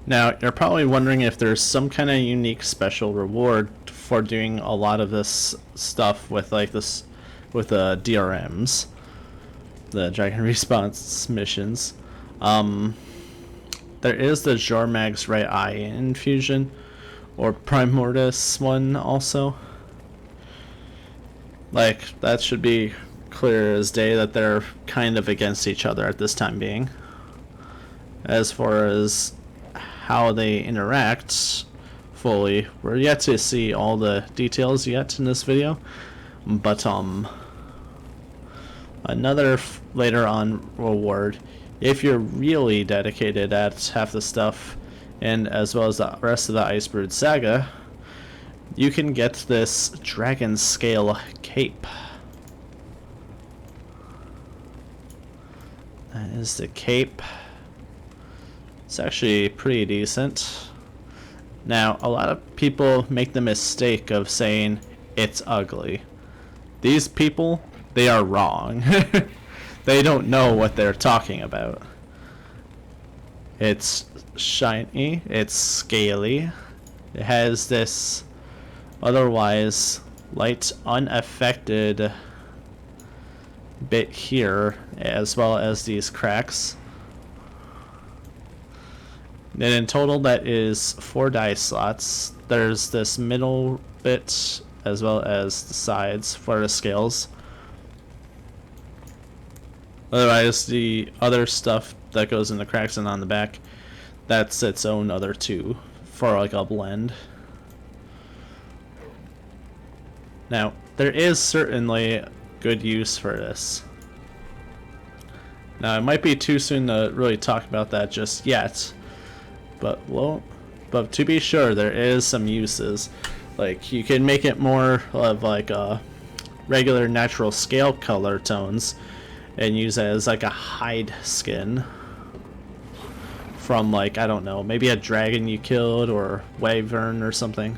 Now, you're probably wondering if there's some kind of unique special reward for doing a lot of this stuff with like this with the DRMs, the Dragon Response missions. There is the Jormag's right eye infusion, or Primordius one also. Like, that should be clear as day that they're kind of against each other at this time being. As far as how they interact fully, we're yet to see all the details yet in this video. But, another later on reward, if you're really dedicated at half the stuff, and as well as the rest of the Icebrood Saga, you can get this Dragon Scale Cape. That is the cape. It's actually pretty decent. Now, a lot of people make the mistake of saying it's ugly. These people, they are wrong. They don't know what they're talking about. It's shiny, it's scaly, it has this otherwise light, unaffected bit here, as well as these cracks. And in total, that is 4 die slots. There's this middle bit, as well as the sides for the scales. Otherwise, the other stuff that goes in the cracks and on the back, that's its own other two for like a blend. Now, there is certainly good use for this. Now, it might be too soon to really talk about that just yet, but to be sure, there is some uses. Like, you can make it more of like a regular natural scale color tones and use it as like a hide skin from, like, I don't know, maybe a dragon you killed or wyvern or something.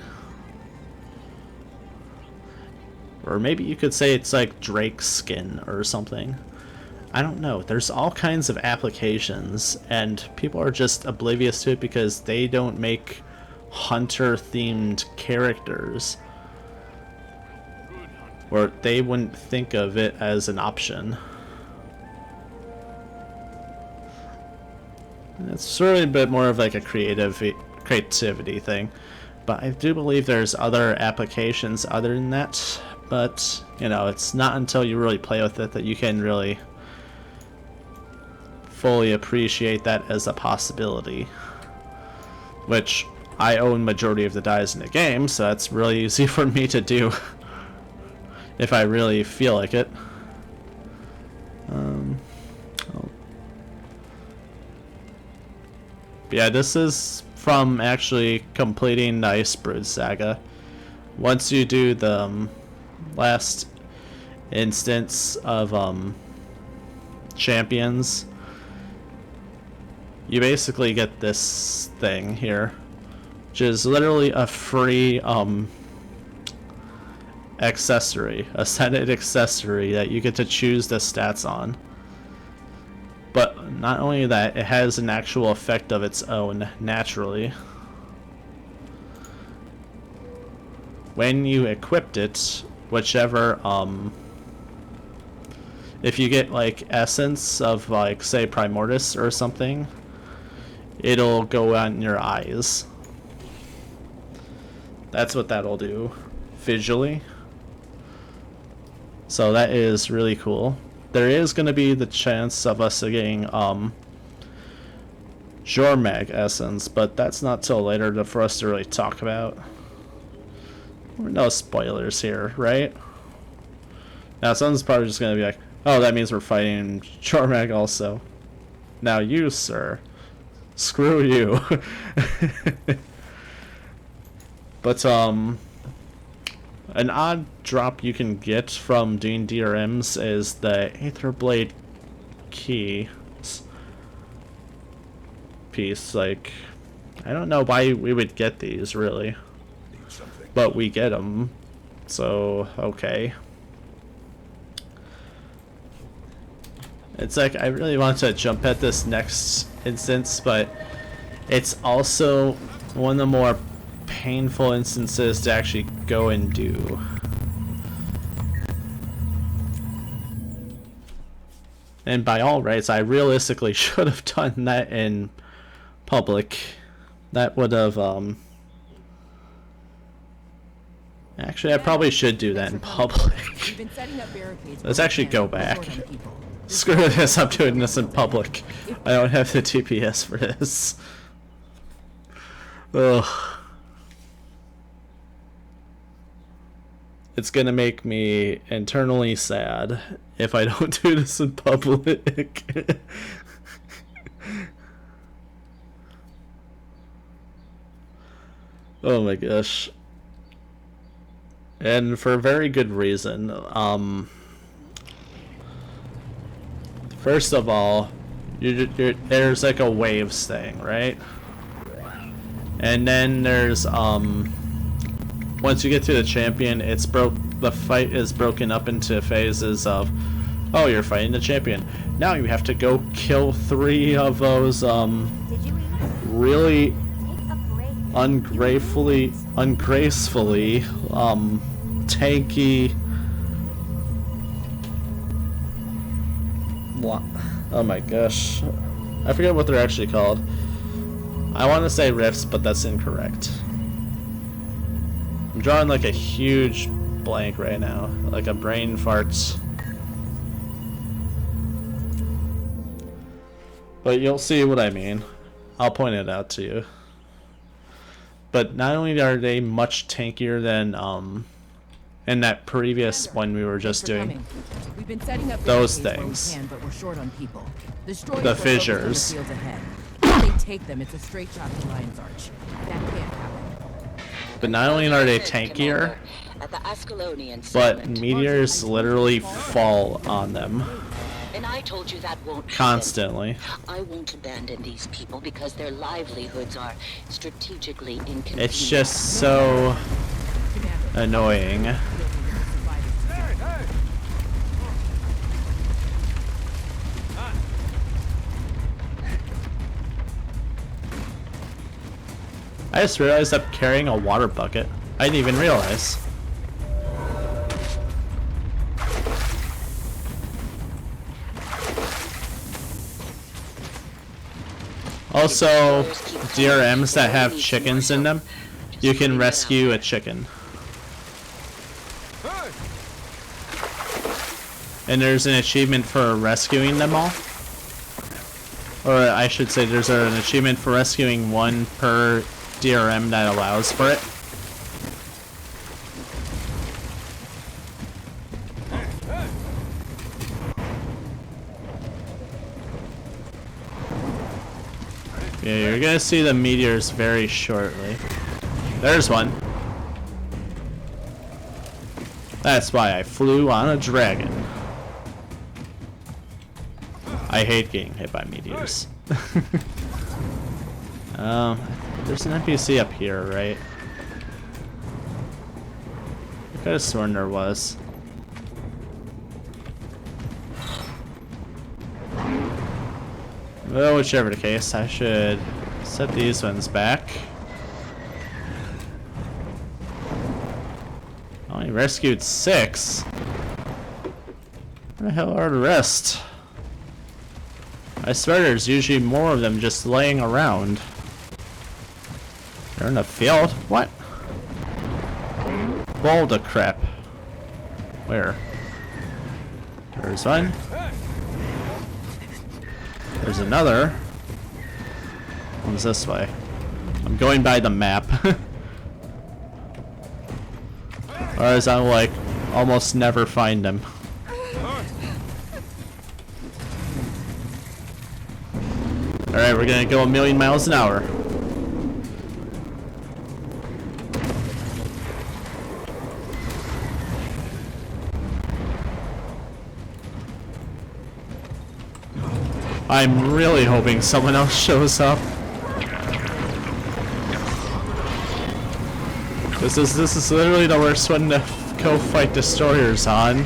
Or maybe you could say it's like Drake's skin or something. I don't know. There's all kinds of applications, and people are just oblivious to it because they don't make hunter-themed characters. Or they wouldn't think of it as an option. It's sort of a bit more of like a creativity thing. But I do believe there's other applications other than that. But, you know, it's not until you really play with it that you can really fully appreciate that as a possibility. Which, I own majority of the dies in the game, so that's really easy for me to do. If I really feel like it. Yeah, this is from actually completing the Icebrood Saga. Once you do the last instance of champions, you basically get this thing here, which is literally a free accessory, a setted accessory that you get to choose the stats on. But not only that, it has an actual effect of its own naturally. When you equipped it, whichever, if you get like essence of, like, say Primordius or something, it'll go on your eyes. That's what that'll do visually. So that is really cool. There is going to be the chance of us getting Jormag essence, but that's not till later for us to really talk about. No spoilers here, right? Now someone's probably just going to be like, oh, that means we're fighting Jormag also. Now you, sir. Screw you. But, an odd drop you can get from doing DRMs is the Aetherblade key piece. Like, I don't know why we would get these, really. But we get them. So, okay. It's like, I really want to jump at this next instance, but it's also one of the more painful instances to actually go and do. And by all rights, I realistically should have done that in public. That would have, actually, I probably should do that in public. Let's actually go back. Screw this, I'm doing this in public. I don't have the TPS for this. Ugh. It's gonna make me internally sad if I don't do this in public. Oh my gosh. And for a very good reason. First of all, there's like a waves thing, right? And then there's once you get to the champion, the fight is broken up into phases of, oh, you're fighting the champion. Now you have to go kill 3 of those really ungracefully tanky. Oh my gosh, I forget what they're actually called. I want to say rifts, but that's incorrect. I'm drawing like a huge blank right now, like a brain farts. But you'll see what I mean. I'll point it out to you. But not only are they much tankier than in that previous one we were just doing, those things, the fissures. They take them, it's a straight shot to Lion's Arch. That can't happen. But not only are they tankier, but meteors literally fall on them. And I told you that won't constantly. I won't abandon these people because their livelihoods are strategically inconvenient. It's just so annoying. I just realized I'm carrying a water bucket. I didn't even realize. Also, DRMs that have chickens in them, you can rescue a chicken. And there's an achievement for rescuing them all. Or I should say there's an achievement for rescuing 1 per DRM that allows for it. Yeah, you're gonna see the meteors very shortly. There's one. That's why I flew on a dragon. I hate getting hit by meteors. There's an NPC up here, right? I could have sworn there was. Well, whichever the case, I should set these ones back. I only rescued 6. Where the hell are the rest? I swear there's usually more of them just laying around. They're in the field? What? Boulder crap. Where? There's one. There's another. One's this way. I'm going by the map. Or as I like almost never find them. Alright, we're gonna go 1,000,000 miles an hour. I'm really hoping someone else shows up. This is literally the worst one to go fight destroyers on.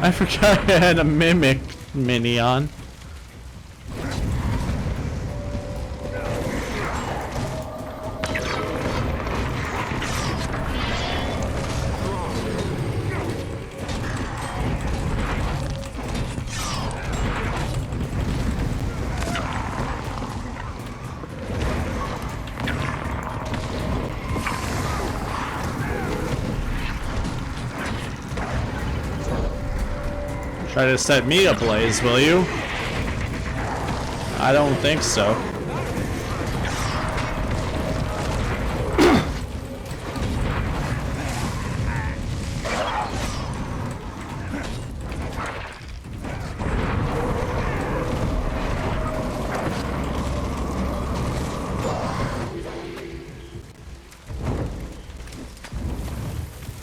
I forgot I had a mimic mini on. Try to set me ablaze, will you? I don't think so.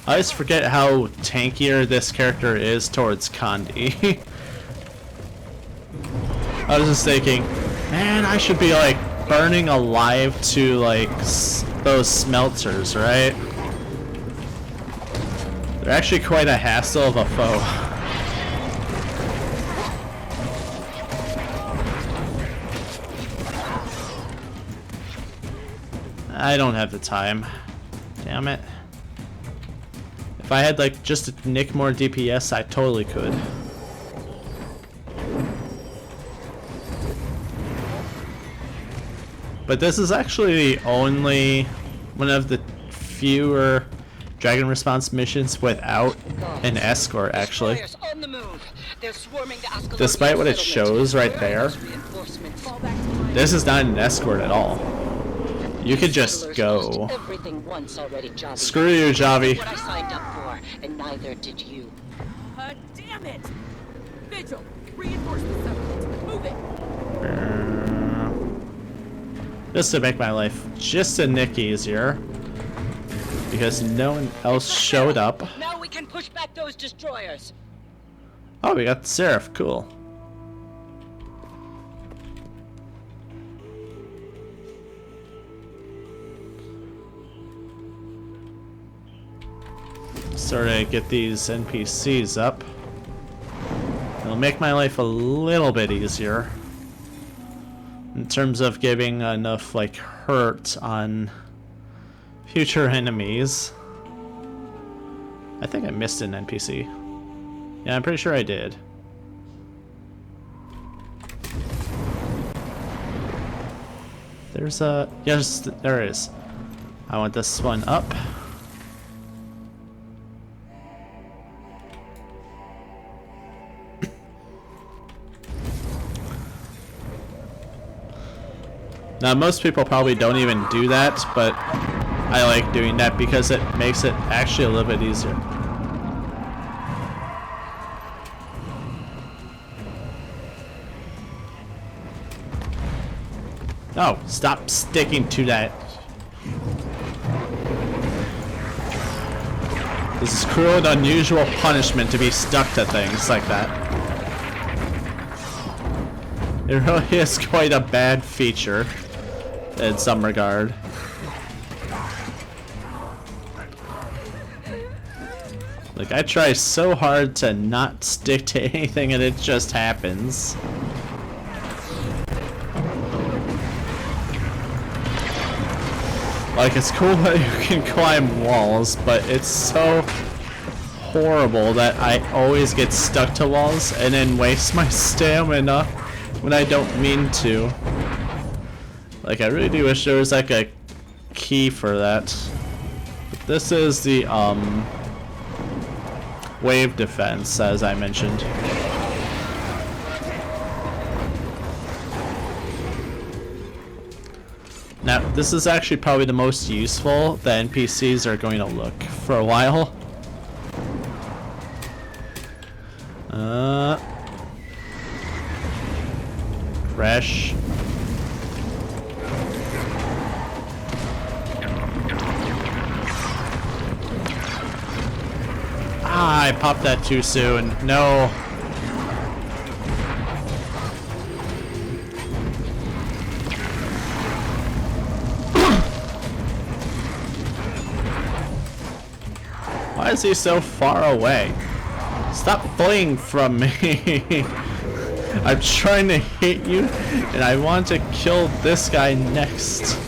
I always forget how tankier this character is towards Condi. I was just thinking, man, I should be like burning alive to like those smelters, right? They're actually quite a hassle of a foe. I don't have the time. Damn it. If I had like just a nick more DPS, I totally could. But this is actually the only one of the fewer Dragon Response missions without an escort, actually. Despite what it shows right there, this is not an escort at all. You could just go. Screw you, Javi. What I signed up for, and neither did you. Damn it! Vigil, reinforce the settlement. Move it. Just to make my life just a nick easier, because no one else showed up. Now we can push back those destroyers. Oh, we got the Seraph. Cool. Sort of get these NPCs up. It'll make my life a little bit easier in terms of giving enough like hurt on future enemies. I think I missed an NPC. Yeah, I'm pretty sure I did. There's a... yes, there is. I want this one up. Now, most people probably don't even do that, but I like doing that because it makes it actually a little bit easier. Oh, stop sticking to that. This is cruel and unusual punishment to be stuck to things like that. It really is quite a bad feature in some regard. Like, I try so hard to not stick to anything and it just happens. Like, it's cool that you can climb walls, but it's so horrible that I always get stuck to walls and then waste my stamina when I don't mean to. Like, I really do wish there was like a key for that. But this is the wave defense, as I mentioned. Now, this is actually probably the most useful the NPCs are going to look for a while. Crash. Ah, I popped that too soon. No. Why is he so far away? Stop fleeing from me. I'm trying to hit you, and I want to kill this guy next.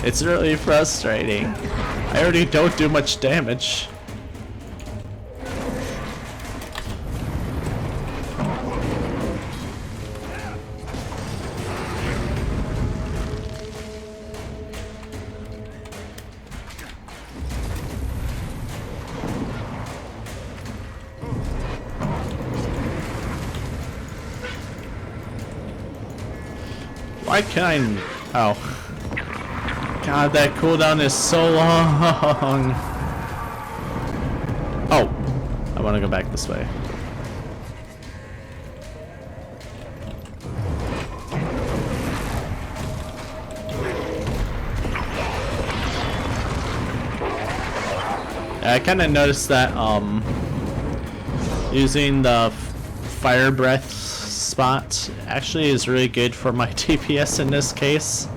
It's really frustrating. I already don't do much damage. Why can't I? Oh. God, that cooldown is so long. Oh. I want to go back this way. I kind of noticed that using the fire breath spot actually is really good for my DPS in this case.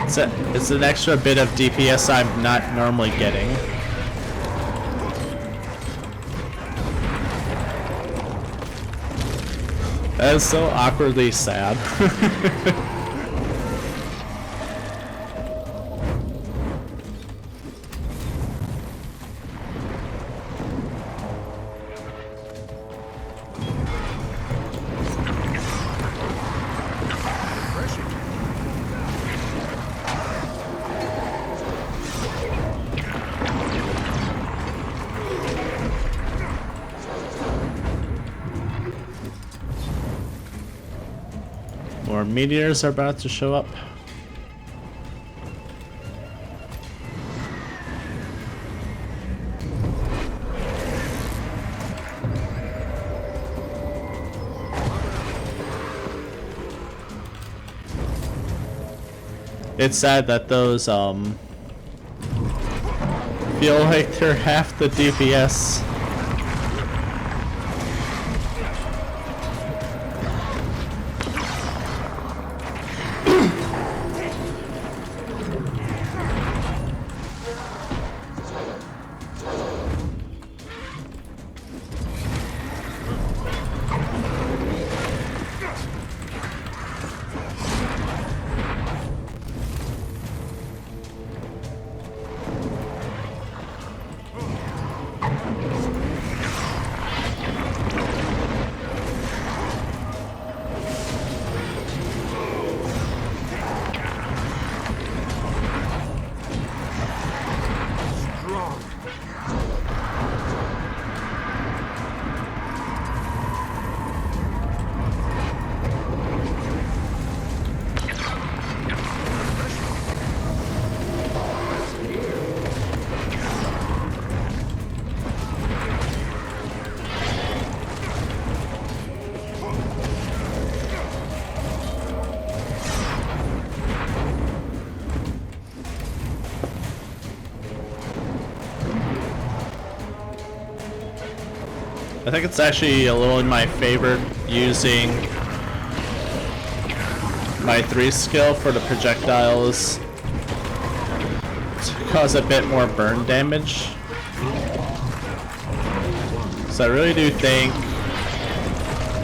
It's an extra bit of DPS I'm not normally getting. That is so awkwardly sad. More meteors are about to show up. It's sad that those feel like they're half the DPS. I think it's actually a little in my favor using my 3 skill for the projectiles to cause a bit more burn damage. So I really do think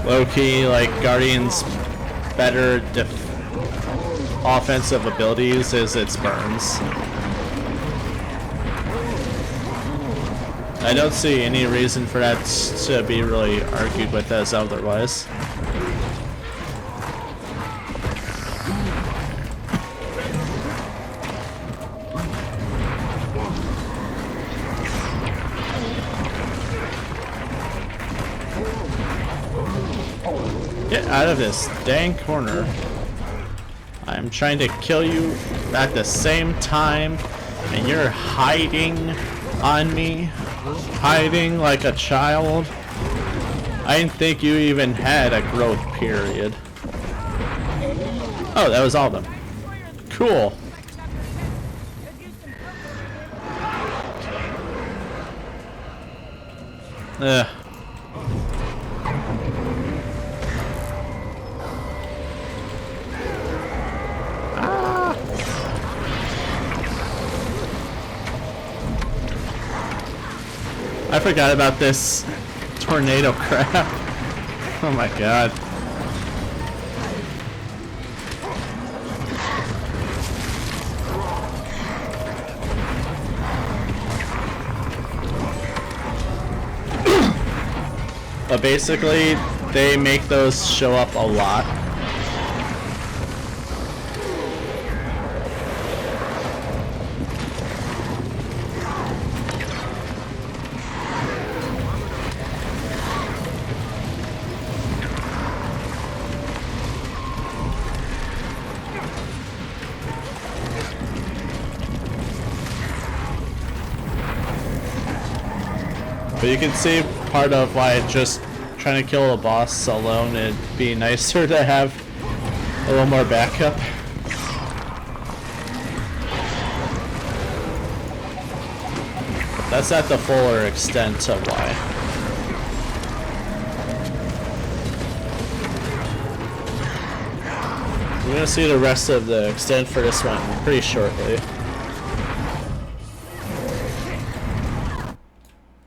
low-key, like, Guardian's better offensive abilities is its burns. I don't see any reason for that to be really argued with as otherwise. Get out of this dang corner. I'm trying to kill you at the same time, and you're hiding on me. Hiding like a child. I didn't think you even had a growth period. Oh, that was all of them. Cool. Ugh. I forgot about this tornado crap. Oh my god. But basically, they make those show up a lot. But you can see part of why just trying to kill a boss alone, it'd be nicer to have a little more backup. That's not the fuller extent of why. We're gonna see the rest of the extent for this one pretty shortly.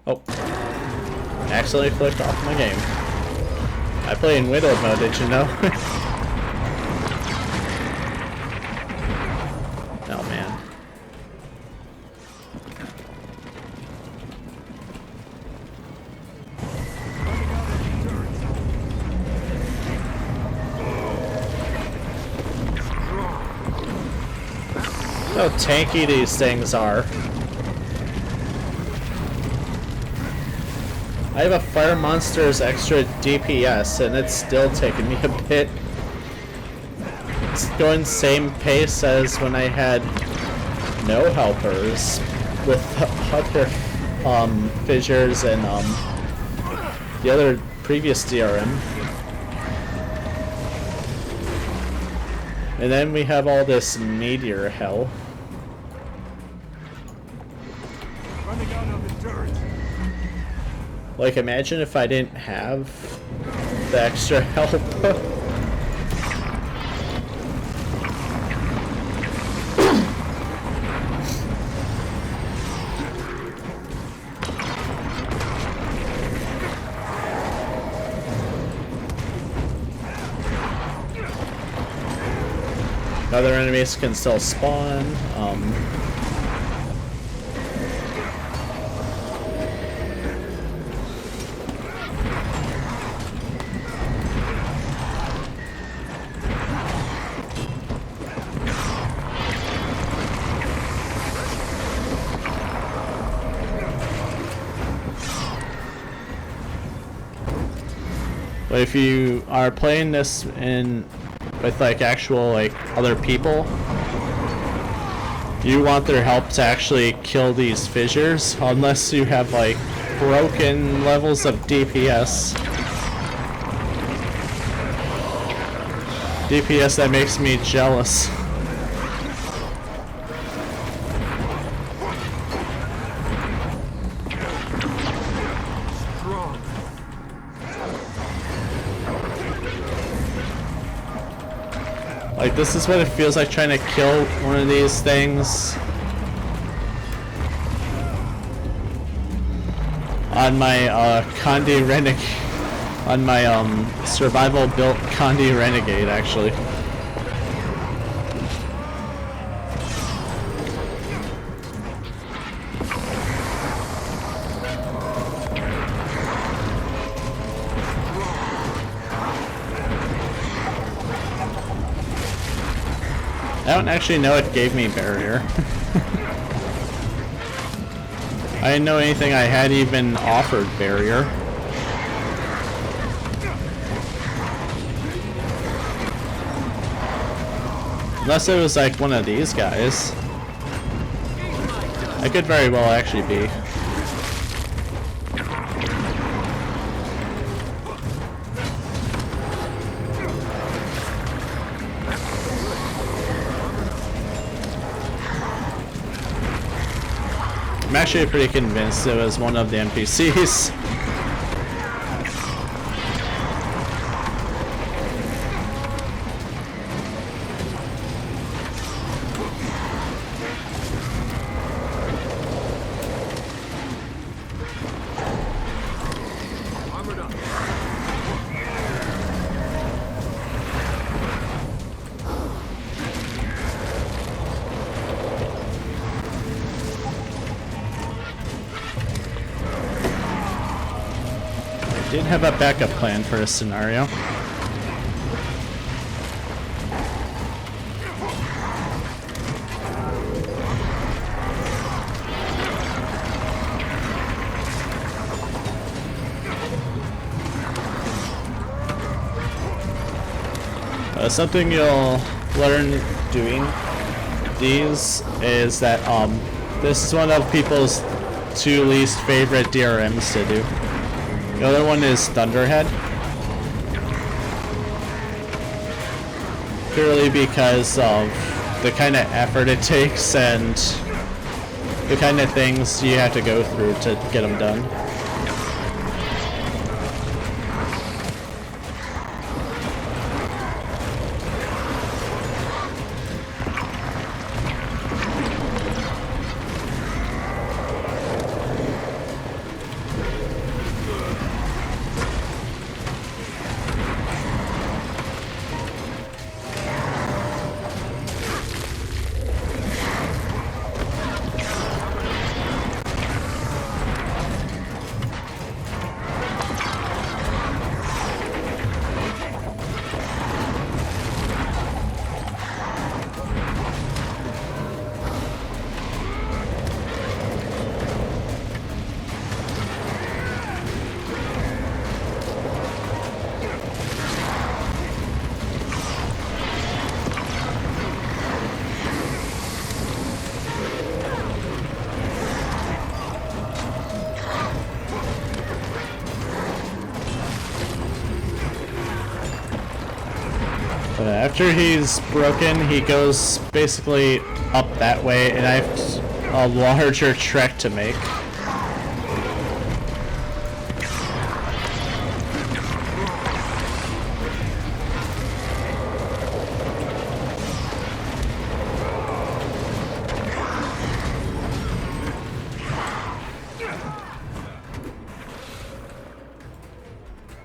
Oh. Accidentally flicked off my game. I play in widowed mode, did you know? Oh man. How tanky these things are. I have a Fire Monster's extra DPS and it's still taking me a bit. It's going same pace as when I had no helpers with other fissures and the other previous DRM. And then we have all this meteor hell. Running out of endurance. Like, imagine if I didn't have the extra help. Other enemies can still spawn. But if you are playing this with like actual like other people, you want their help to actually kill these fissures, unless you have like broken levels of DPS. DPS that makes me jealous. Like, this is what it feels like trying to kill one of these things on my Condi Renegade, on my survival built Condi Renegade, actually. I don't actually know it gave me barrier. I didn't know anything I had even offered barrier. Unless it was like one of these guys. I could very well actually be. I'm actually pretty convinced it was one of the NPCs. Didn't have a backup plan for this scenario. Something you'll learn doing these is that this is one of people's 2 least favorite DRMs to do. The other one is Thunderhead. Purely because of the kind of effort it takes and the kind of things you have to go through to get them done. After he's broken, he goes basically up that way, and I have a larger trek to make.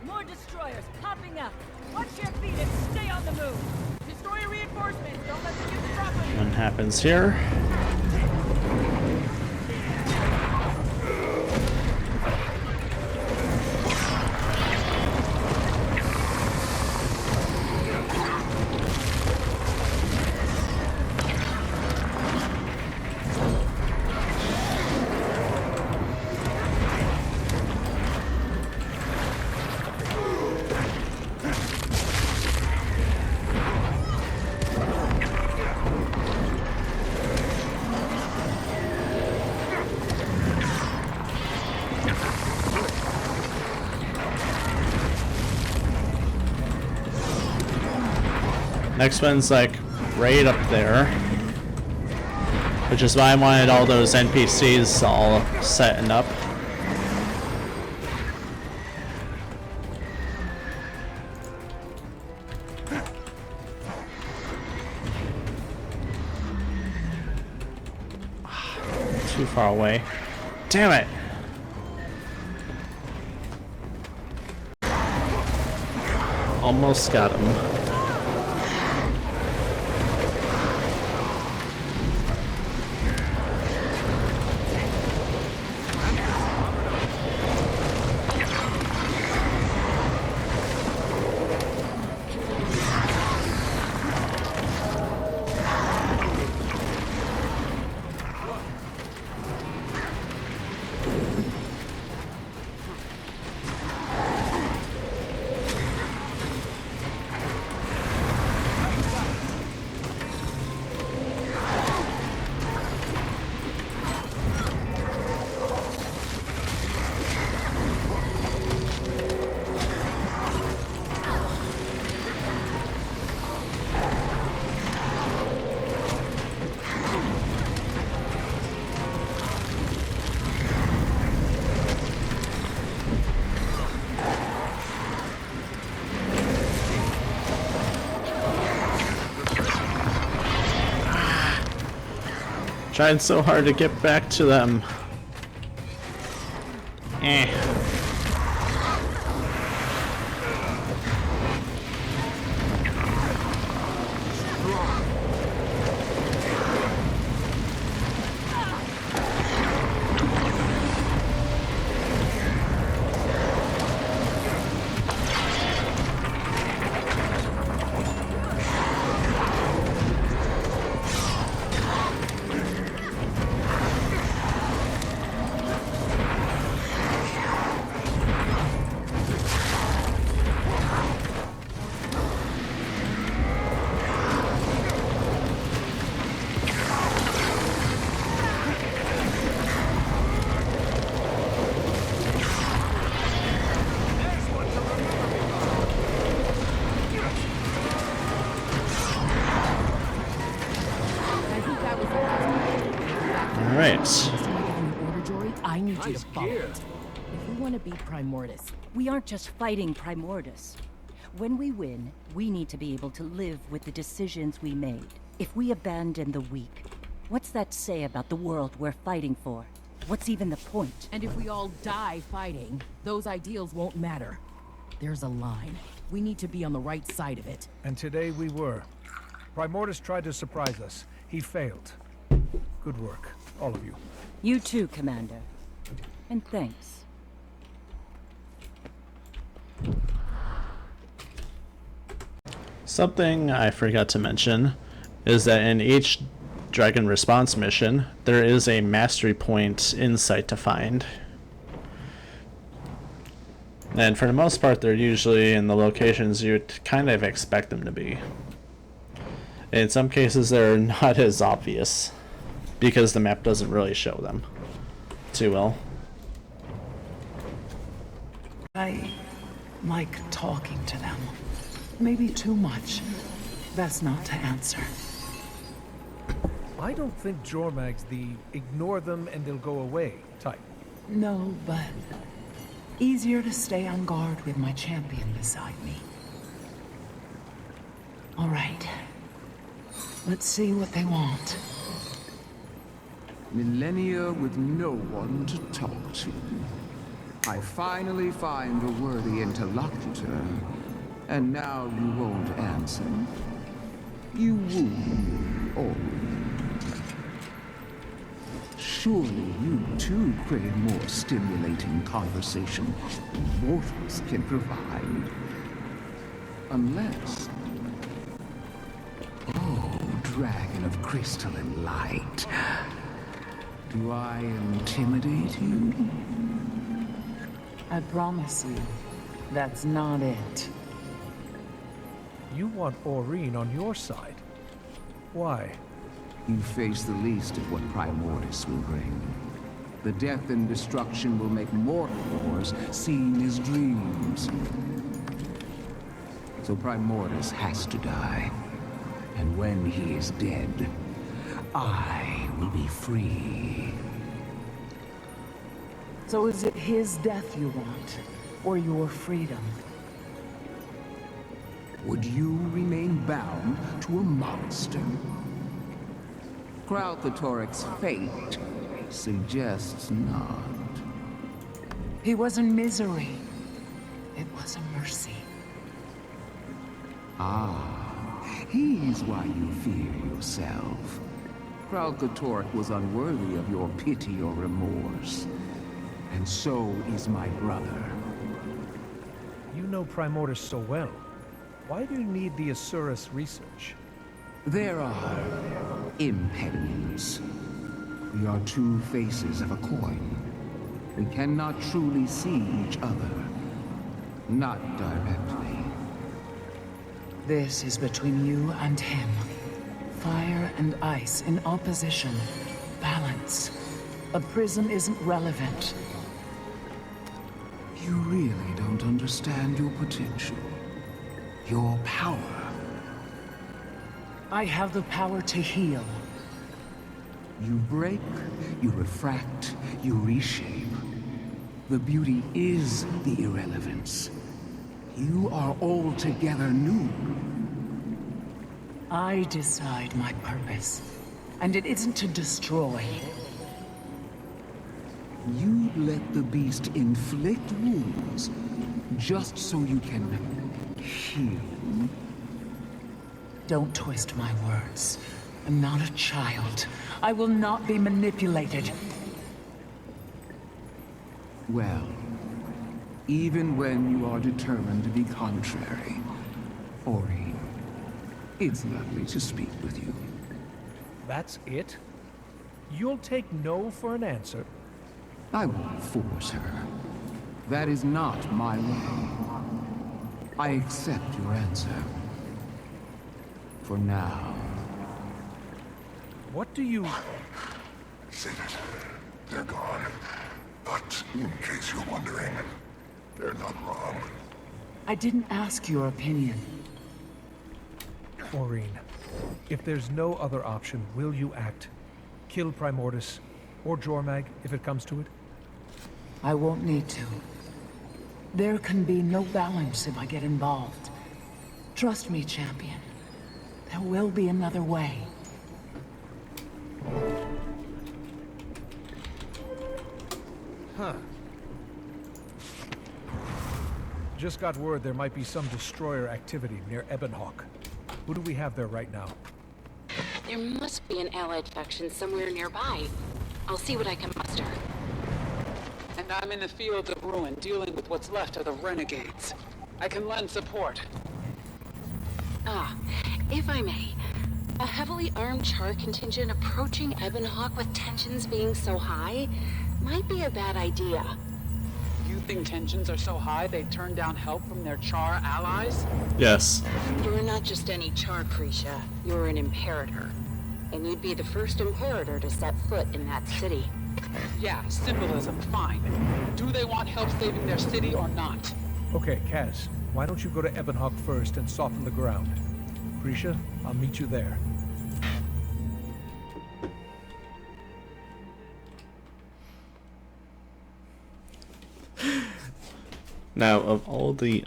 More destroyers popping up. Watch your feet and stay on the move. Destroyer reinforcements. Don't let them get the drop on you. What happens here? Next one's like right up there, which is why I wanted all those NPCs all setting up. Too far away. Damn it! Almost got him. Trying so hard to get back to them. Eh. I need you to Nice follow gear. it. If we want to beat Primordus, We aren't just fighting Primordus. When we win, we need to be able to live with the decisions we made. If we abandon the weak, what's that say about the world we're fighting for? What's even the point? and if we all die fighting, those ideals won't matter. There's a line. We need to be on the right side of it. And today we were. Primordus tried to surprise us. He failed. Good work, all of you. You too, Commander. And thanks. Something I forgot to mention is that in each Dragon Response mission, there is a Mastery Point insight to find. And for the most part, they're usually in the locations you'd kind of expect them to be. In some cases, they're not as obvious, because the map doesn't really show them too well. I like talking to them. Maybe too much. Best not to answer. I don't think Jormag's the ignore them and they'll go away type. No, but easier to stay on guard with my champion beside me. All right. Let's see what they want. Millennia with no one to talk to. I finally find a worthy interlocutor, and now you won't answer. You wound me, or surely you too crave more stimulating conversation than mortals can provide. Unless... Oh, dragon of crystalline light. Do I intimidate you? I promise you, that's not it. You want Aurene on your side. Why? You face the least of what Primordus will bring. The death and destruction will make mortal wars seem as dreams. So Primordus has to die. And when he is dead, I will be free. So is it his death you want, or your freedom? Would you remain bound to a monster? Kralkatoric's fate suggests not. He was in misery. It was a mercy. Ah, he's why you fear yourself. Kralkatoric was unworthy of your pity or remorse. And so is my brother. You know Primordus so well. Why do you need the Asurus research? There are impediments. We are two faces of a coin. We cannot truly see each other. Not directly. This is between you and him. Fire and ice in opposition. Balance. A prism isn't relevant. You really don't understand your potential. Your power. I have the power to heal. You break, you refract, you reshape. The beauty is the irrelevance. You are altogether new. I decide my purpose, and it isn't to destroy. You let the beast inflict wounds just so you can heal. Don't twist my words. I'm not a child. I will not be manipulated. Well, even when you are determined to be contrary, Aurene, it's lovely to speak with you. That's it? You'll take no for an answer? I won't force her. That is not my way. I accept your answer. For now. What do you... Save it. They're gone. But in case you're wondering, they're not wrong. I didn't ask your opinion. Aurene, if there's no other option, will you act? Kill Primordus, or Jormag, if it comes to it? I won't need to. There can be no balance if I get involved. Trust me, champion. There will be another way. Huh. Just got word there might be some destroyer activity near Ebonhawk. Who do we have there right now? There must be an allied faction somewhere nearby. I'll see what I can muster. And I'm in the field of ruin, dealing with what's left of the renegades. I can lend support. Ah, if I may. A heavily armed Char contingent approaching Ebonhawk with tensions being so high might be a bad idea. You think tensions are so high they turn down help from their Char allies? Yes. You're not just any Char, Krisha. You're an Imperator. And you'd be the first Imperator to set foot in that city. Yeah, symbolism, fine. Do they want help saving their city or not? Okay, Kaz, why don't you go to Ebonhawk first and soften the ground? Krisha, I'll meet you there. Now, of all the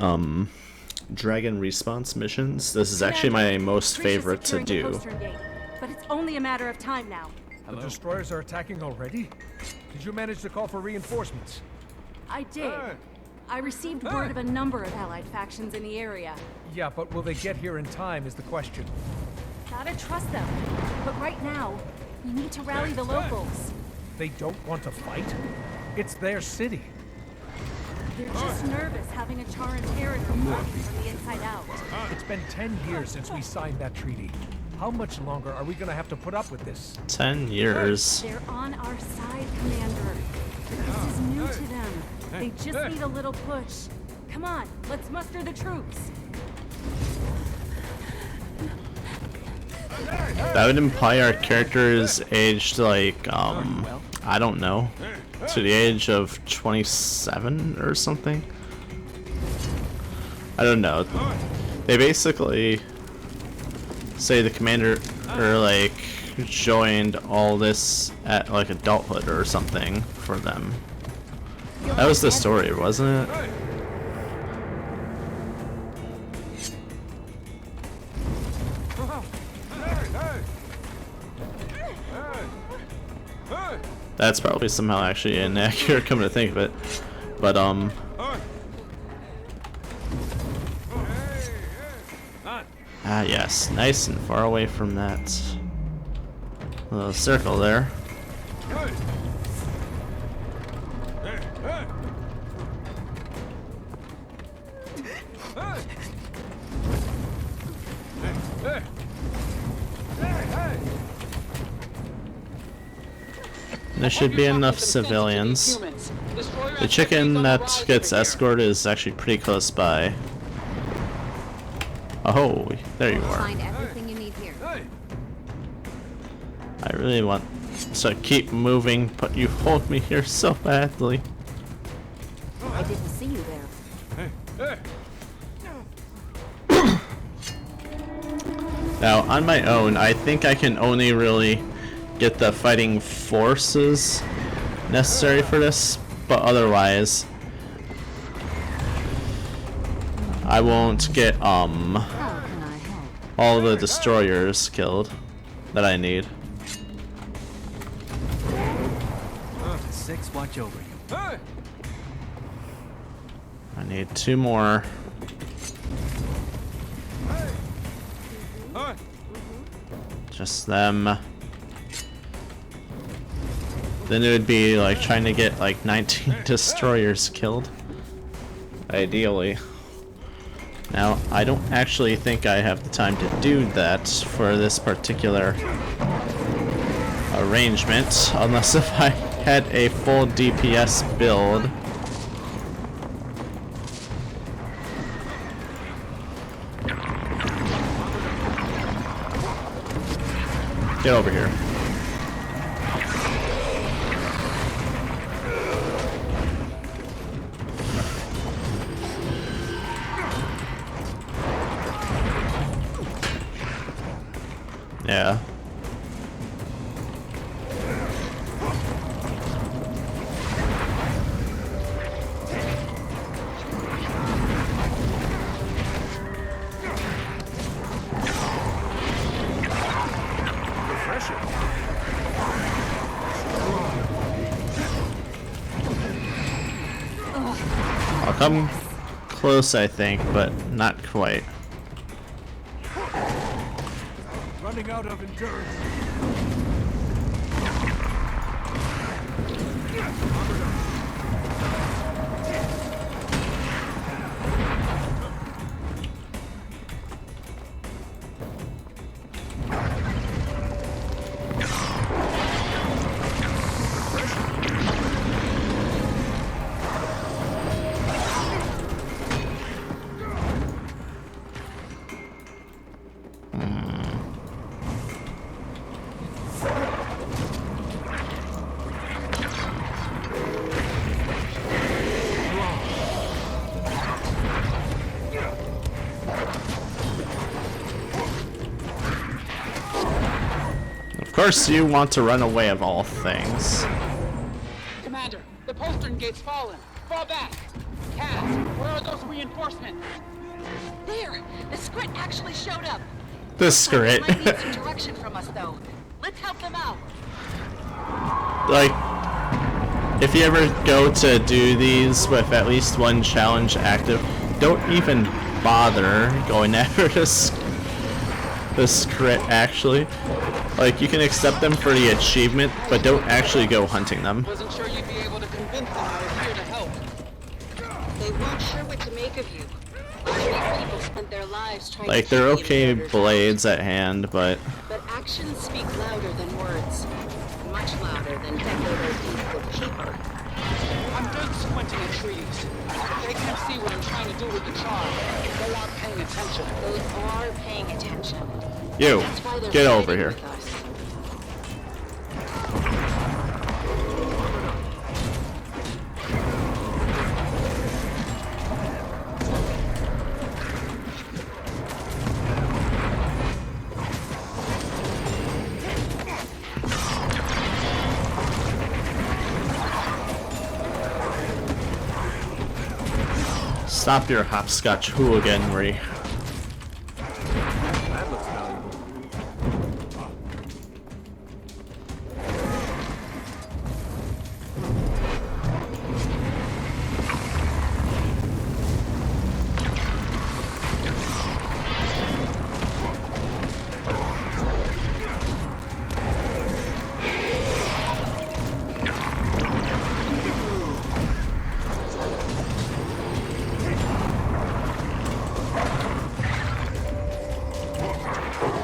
dragon response missions, this is actually my most favorite to do. But it's only a matter of time now. The destroyers are attacking already? Did you manage to call for reinforcements? I did. I received word of a number of allied factions in the area. Yeah, but will they get here in time is the question. Gotta trust them. But right now, we need to rally the locals. They don't want to fight? It's their city. They're just nervous having a Char Imperator fighting from the inside out. It's been 10 years since we signed that treaty. How much longer are we gonna have to put up with this? 10 years. They're on our side, Commander. This is new to them. They just need a little push. Come on, let's muster the troops. That would imply our character is aged like, I don't know, to the age of 27 or something. I don't know. They basically say the commander like joined all this at like adulthood or something for them. That was the story, wasn't it? That's probably somehow actually inaccurate, come to think of it. But ah yes, nice and far away from that little circle there. There should be enough civilians. The chicken that gets escorted is actually pretty close by. Oh, there you are. Find everything you need here. I really want to keep moving, but you hold me here so badly. I didn't see you there. Now, on my own, I think I can only really get the fighting forces necessary for this, but otherwise I won't get all the destroyers killed that I need. 6 watch over you. I need 2 more. Just them. Then it would be like trying to get like 19 destroyers killed. Ideally. Now, I don't actually think I have the time to do that for this particular arrangement, unless if I had a full DPS build. Get over here. Yeah. come close, I think, but not quite. Running out of endurance. Of course you want to run away of all things. Commander, the postern gate's fallen. Fall back. Cass, where are those reinforcements? There! The Skrit actually showed up. The Skrit. They might need some direction from us, though. Let's help them out. Like, if you ever go to do these with at least one challenge active, don't even bother going after the Skrit, actually. Like, you can accept them for the achievement, but don't actually go hunting them. Wasn't sure you'd be able to convince them I was here to help. They weren't sure what to make of you. These people spent their lives trying Like, to they're keep the okay invaders blades at hand, but... But actions speak louder than words. Much louder than decorative deeds of paper. I'm done squinting at trees. They can't see what I'm trying to do with the charm. They aren't paying attention. Those are paying attention. You, That's why they're get over fighting here. with us. Stop your hopscotch hooliganry. That looks valuable.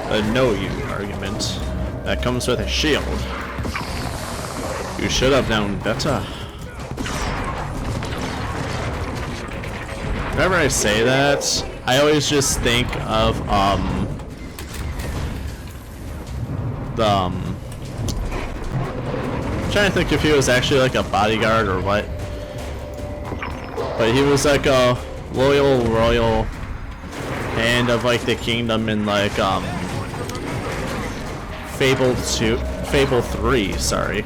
A know you argument that comes with a shield. You should have known better. Whenever I say that, I always just think of I'm trying to think if he was actually like a bodyguard or what. But he was like a loyal royal hand of like the kingdom in like Fable 3, sorry.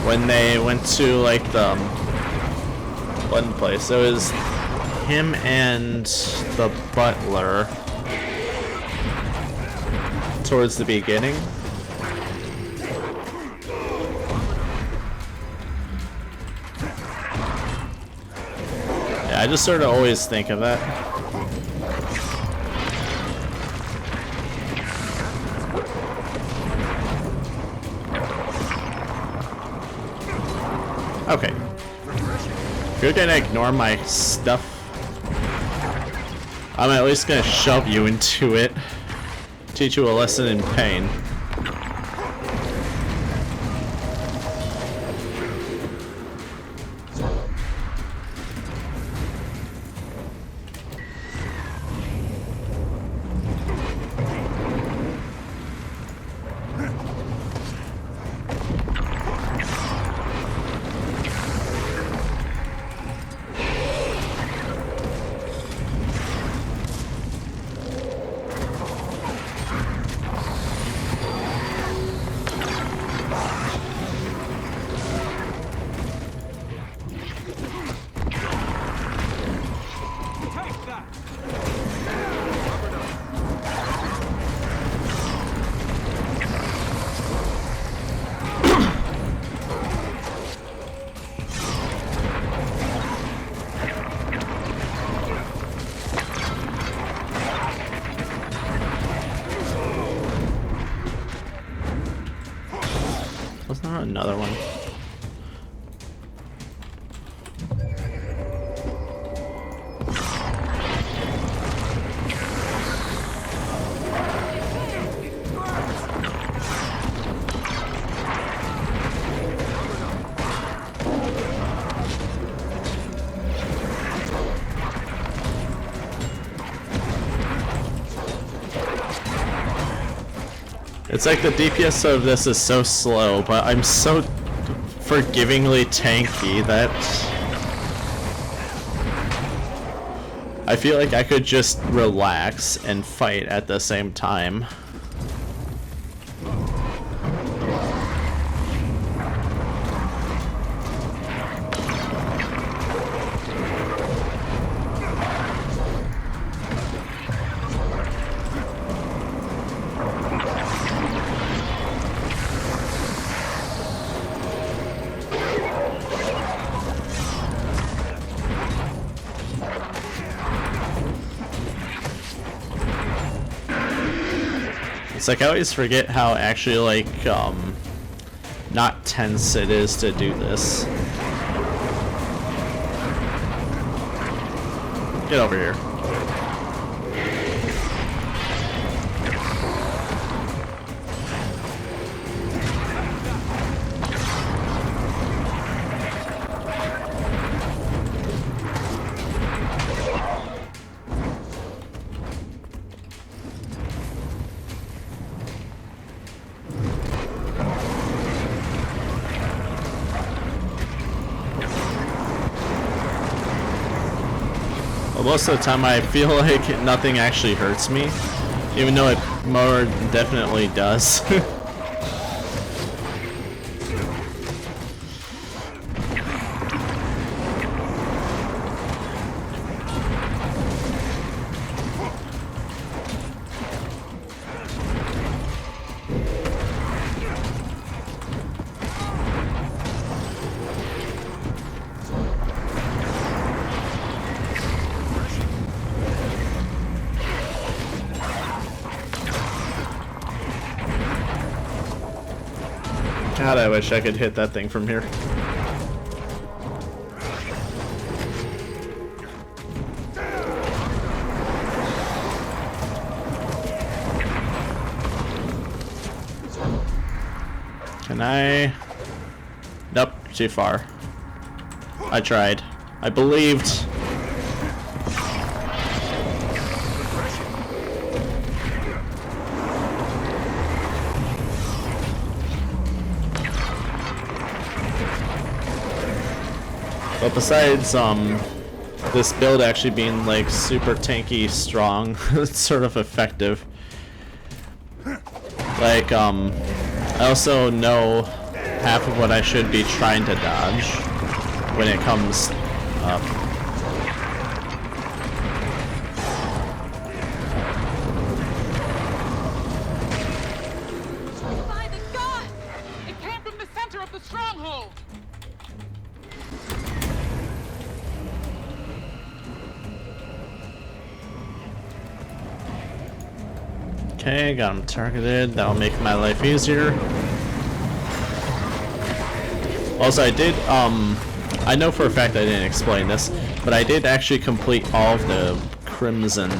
When they went to like the one place. It was him and the butler towards the beginning. Yeah, I just sort of always think of that. Okay. If you're gonna ignore my stuff, I'm at least gonna shove you into it. Teach you a lesson in pain. Another one. It's like the DPS of this is so slow, but I'm so forgivingly tanky that I feel like I could just relax and fight at the same time. It's like I always forget how actually like not tense it is to do this. Get over here. Most of the time I feel like nothing actually hurts me, even though it more definitely does. God, I wish I could hit that thing from here. Can I? Nope, too far. I tried. I believed. But besides, this build actually being like super tanky strong, it's sort of effective. Like, I also know half of what I should be trying to dodge when it comes up. By the gods! It came from the center of the stronghold! Okay, got him targeted. That'll make my life easier. Also, I did, I know for a fact I didn't explain this, but I did actually complete all of the Crimson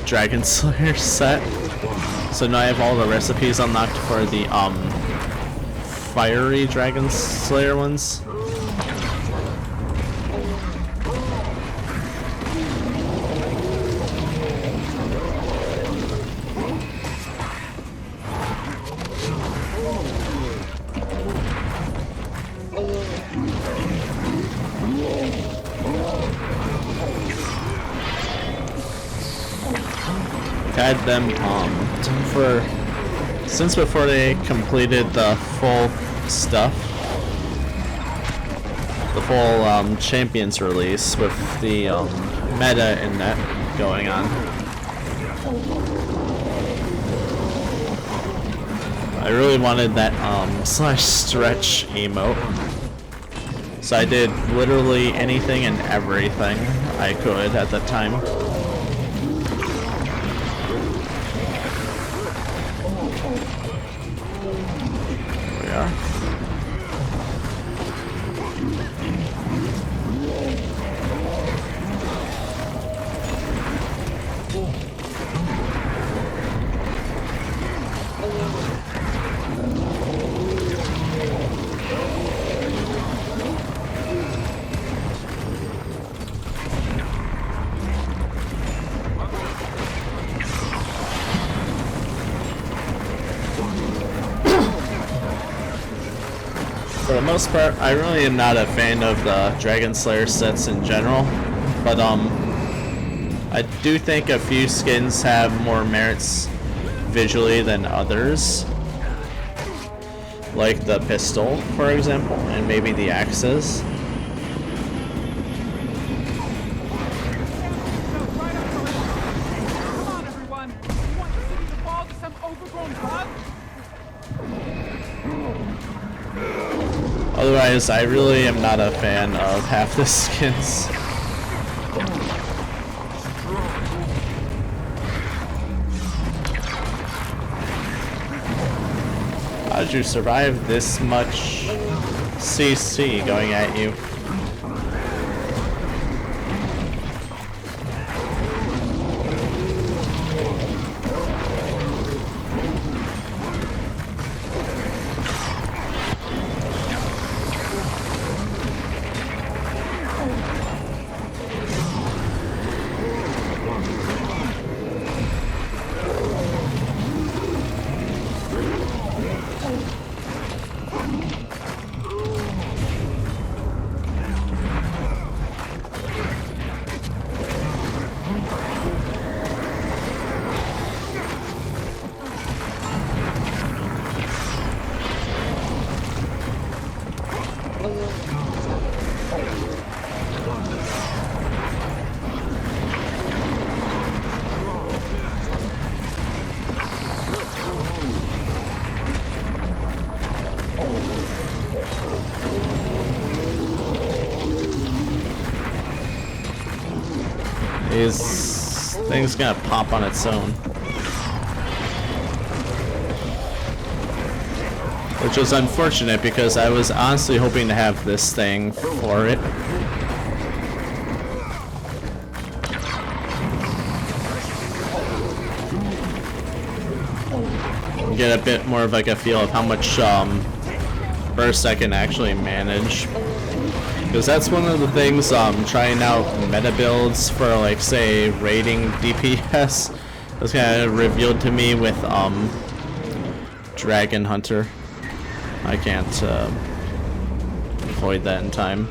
Dragon Slayer set. So now I have all the recipes unlocked for the, Fiery Dragon Slayer ones. Had them since before they completed the full stuff, the full Champions release with the meta in that going on. I really wanted that /stretch emote, so I did literally anything and everything I could at that time. most part, I really am not a fan of the Dragon Slayer sets in general, but I do think a few skins have more merits visually than others, like the pistol, for example, and maybe the axes. Otherwise, I really am not a fan of half the skins. How did you survive this much CC going at you? This thing's gonna pop on its own. Which was unfortunate because I was honestly hoping to have this thing for it. Get a bit more of like a feel of how much burst I can actually manage. Because that's one of the things trying out meta builds for, like, say, raiding DPS was kind of revealed to me with Dragon Hunter. I can't avoid that in time.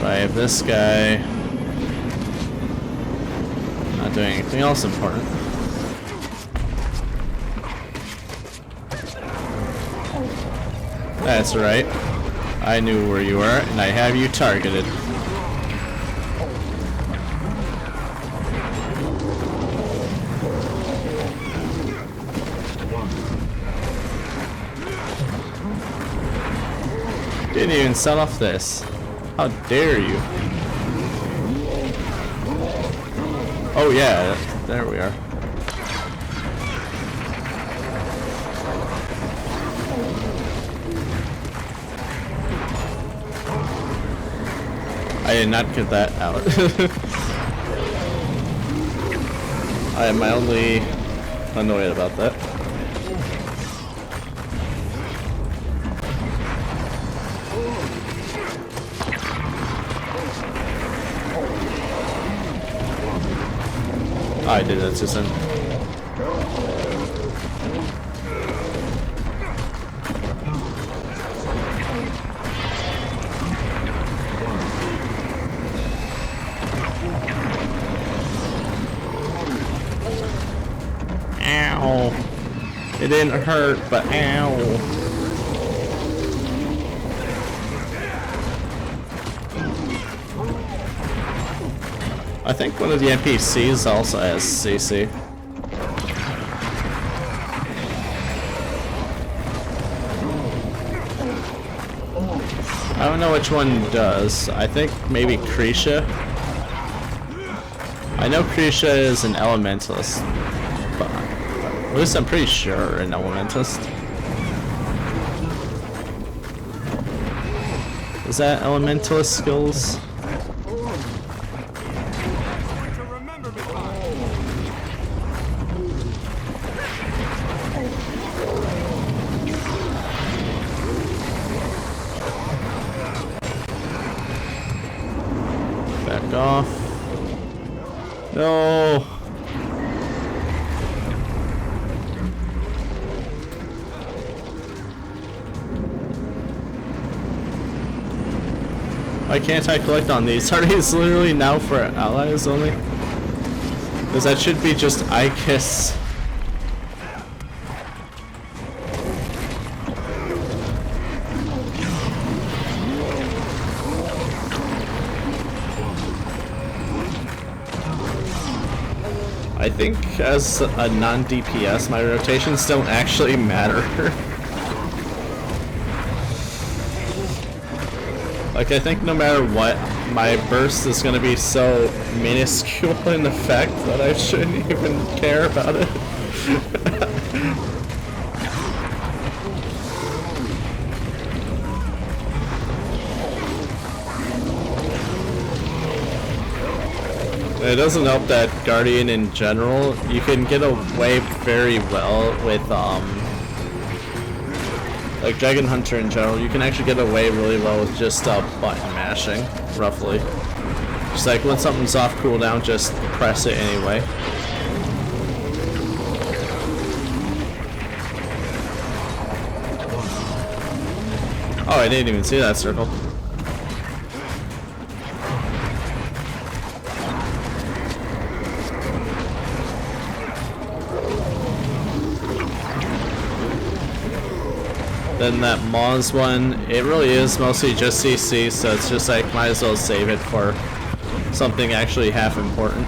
But I have this guy not doing anything else important. That's right. I knew where you were, and I have you targeted. Didn't even set off this. How dare you? Oh yeah, there we are. I did not get that out. I am mildly annoyed about that. I did that to send. Ow. It didn't hurt, but ow. I think one of the NPCs also has CC. I don't know which one does. I think maybe Krisha. I know Krisha is an elementalist, but at least I'm pretty sure an elementalist. Is that elementalist skills? Back off. No. Why can't I collect on these? Are these literally now for allies only? Because that should be just IKISS. I think as a non-DPS, my rotations don't actually matter. Like, I think no matter what, my burst is going to be so minuscule in effect that I shouldn't even care about it. It doesn't help that Guardian in general, you can get away very well with, like Dragon Hunter in general, you can actually get away really well with just button mashing, roughly. Just like when something's off cooldown, just press it anyway. Oh, I didn't even see that circle. Then that Moz one, it really is mostly just CC, so it's just like, might as well save it for something actually half important.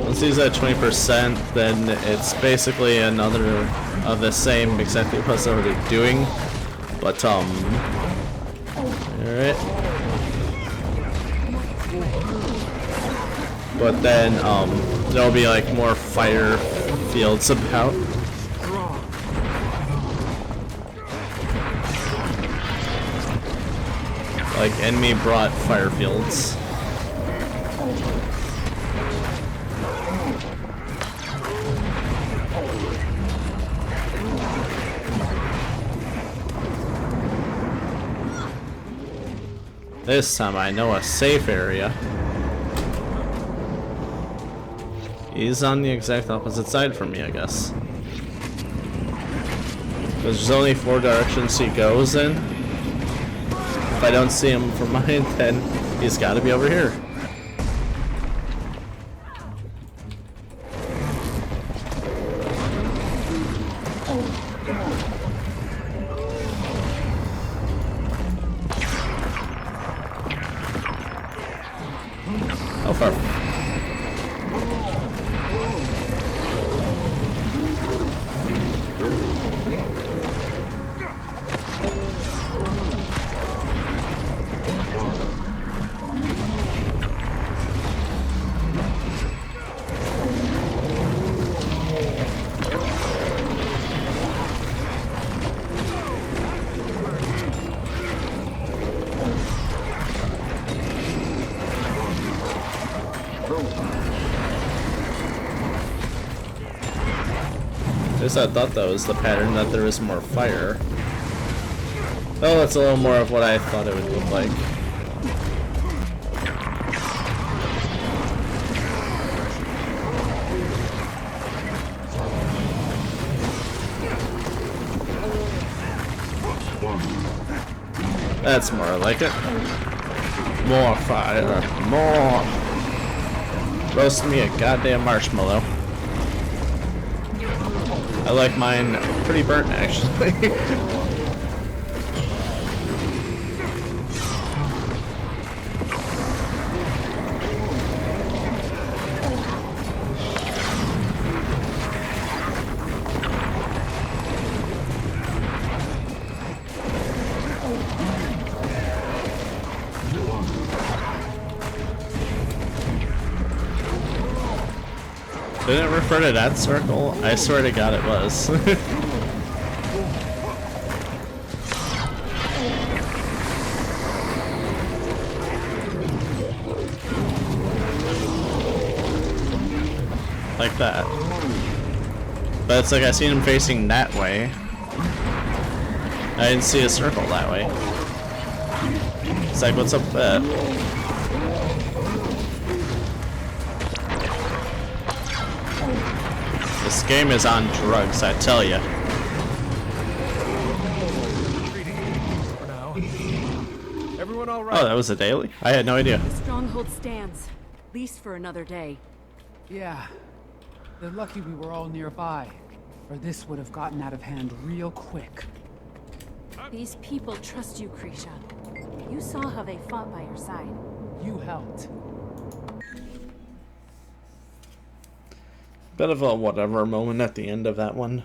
Once he's at 20%, then it's basically another of the same, exactly what it's already doing. But, alright. But then, there'll be like more fire fields about. Like, enemy brought fire fields. This time I know a safe area. He's on the exact opposite side from me, I guess. There's only 4 directions he goes in. If I don't see him from mine, then he's gotta be over here. How far? At least I thought that was the pattern, that there was more fire. Oh, that's a little more of what I thought it would look like. That's more like it. More fire. More. Roast me a goddamn marshmallow. I like mine pretty burnt, actually. Did it refer to that circle? I swear to God it was. Like that. But it's like I seen him facing that way. I didn't see a circle that way. It's like, what's up with that? This game is on drugs, I tell you. For now. Everyone all Oh, right? that was a daily? I had no idea. The stronghold stands, at least for another day. Yeah. They're lucky we were all nearby, or this would have gotten out of hand real quick. These people trust you, Krisha. You saw how they fought by your side. You helped. Bit of a whatever moment at the end of that one.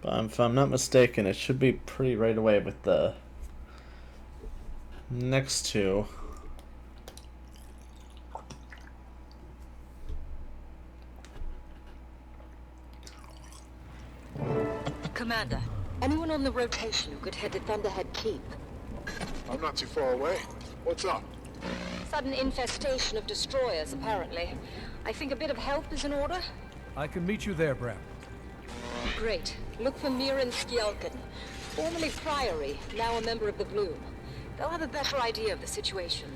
But if I'm not mistaken, it should be pretty right away with the next two. Commander, anyone on the rotation who could head to Thunderhead Keep? I'm not too far away. What's up? Sudden infestation of destroyers, apparently. I think a bit of help is in order. I can meet you there, Bram. Great. Look for Miran Skjelken, formerly Priory, now a member of the Bloom. They'll have a better idea of the situation.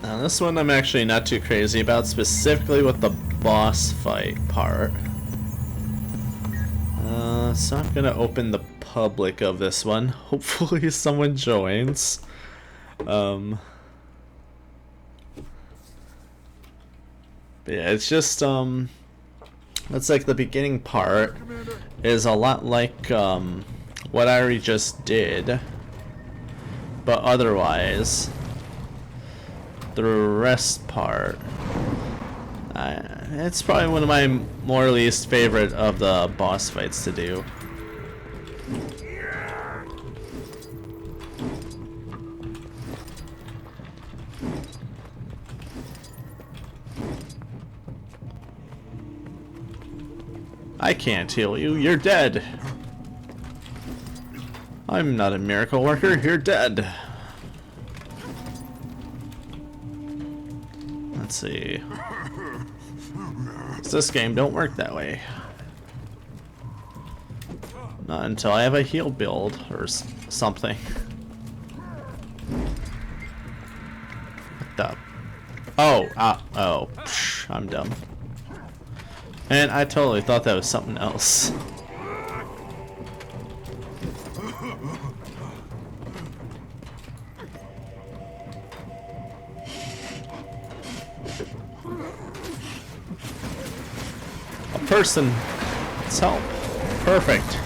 Now this one I'm actually not too crazy about, specifically with the boss fight part. So I'm gonna open the public of this one. Hopefully someone joins. But yeah, it's just it's like the beginning part is a lot like what I already just did, but otherwise the rest part, it's probably one of my more or least favorite of the boss fights to do. I can't heal you, you're dead. I'm not a miracle worker, you're dead. Let's see. This game don't work that way. Not until I have a heal build or something. What the? Oh, oh, psh, I'm dumb. And I totally thought that was something else. A person. Let's help. Perfect.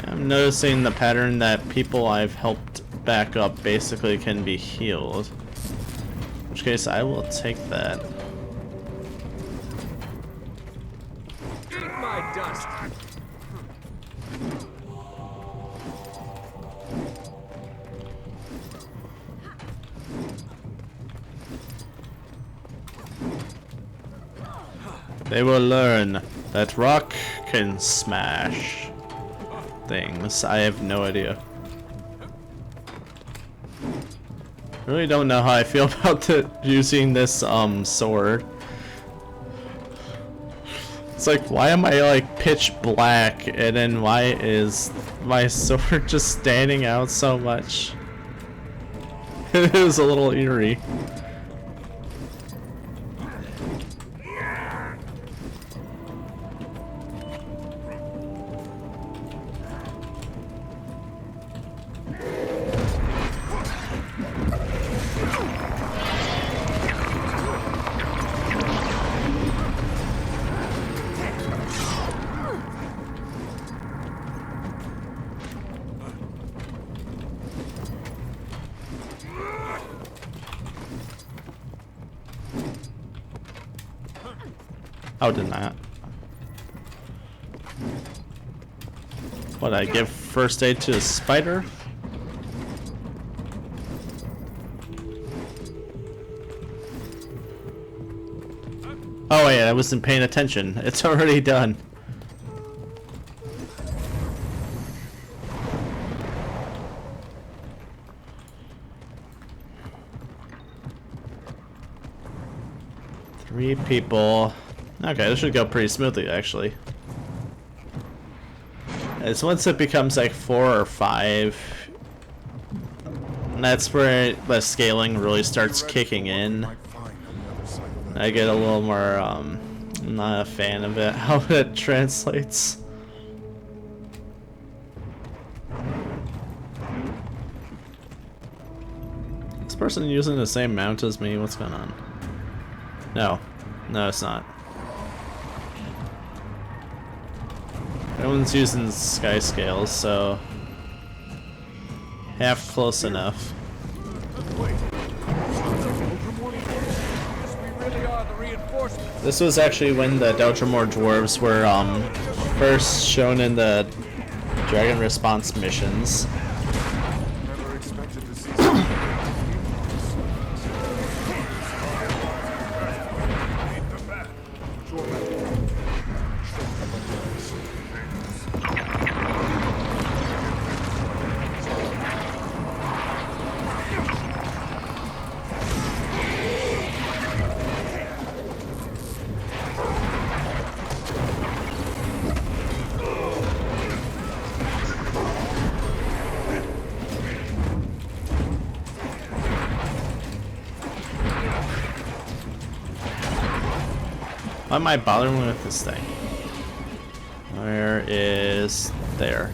I'm noticing the pattern that people I've helped back up basically can be healed. In which case I will take that. Eat my dust. They will learn that rock can smash things. I have no idea. I really don't know how I feel about using this sword. It's like, why am I like pitch black and then why is my sword just standing out so much? It is a little eerie. Oh, did not. What, I give first aid to a spider? Oh wait, I wasn't paying attention. It's already done. 3 people. Okay, this should go pretty smoothly, actually. It's once it becomes like 4 or 5, and that's where the scaling really starts kicking in. I get a little more, I'm not a fan of it, how it translates. This person using the same mount as me, what's going on? No, it's not. Everyone's using sky scales, so half close enough. This was actually when the Deltramore dwarves were first shown in the Dragon Response missions. Why am I bothering with this thing? Where is there?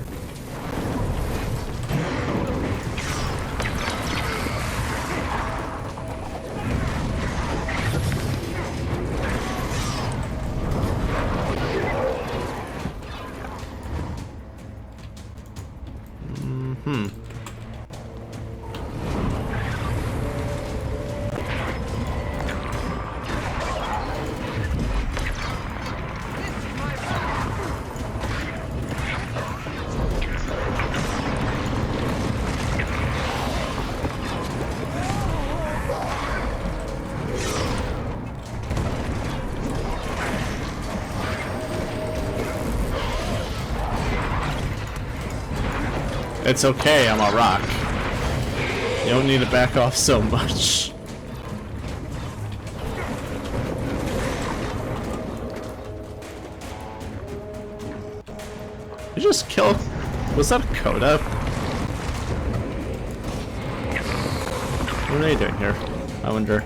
It's okay, I'm a rock. You don't need to back off so much. You just killed... Was that a Coda? What are they doing here? I wonder.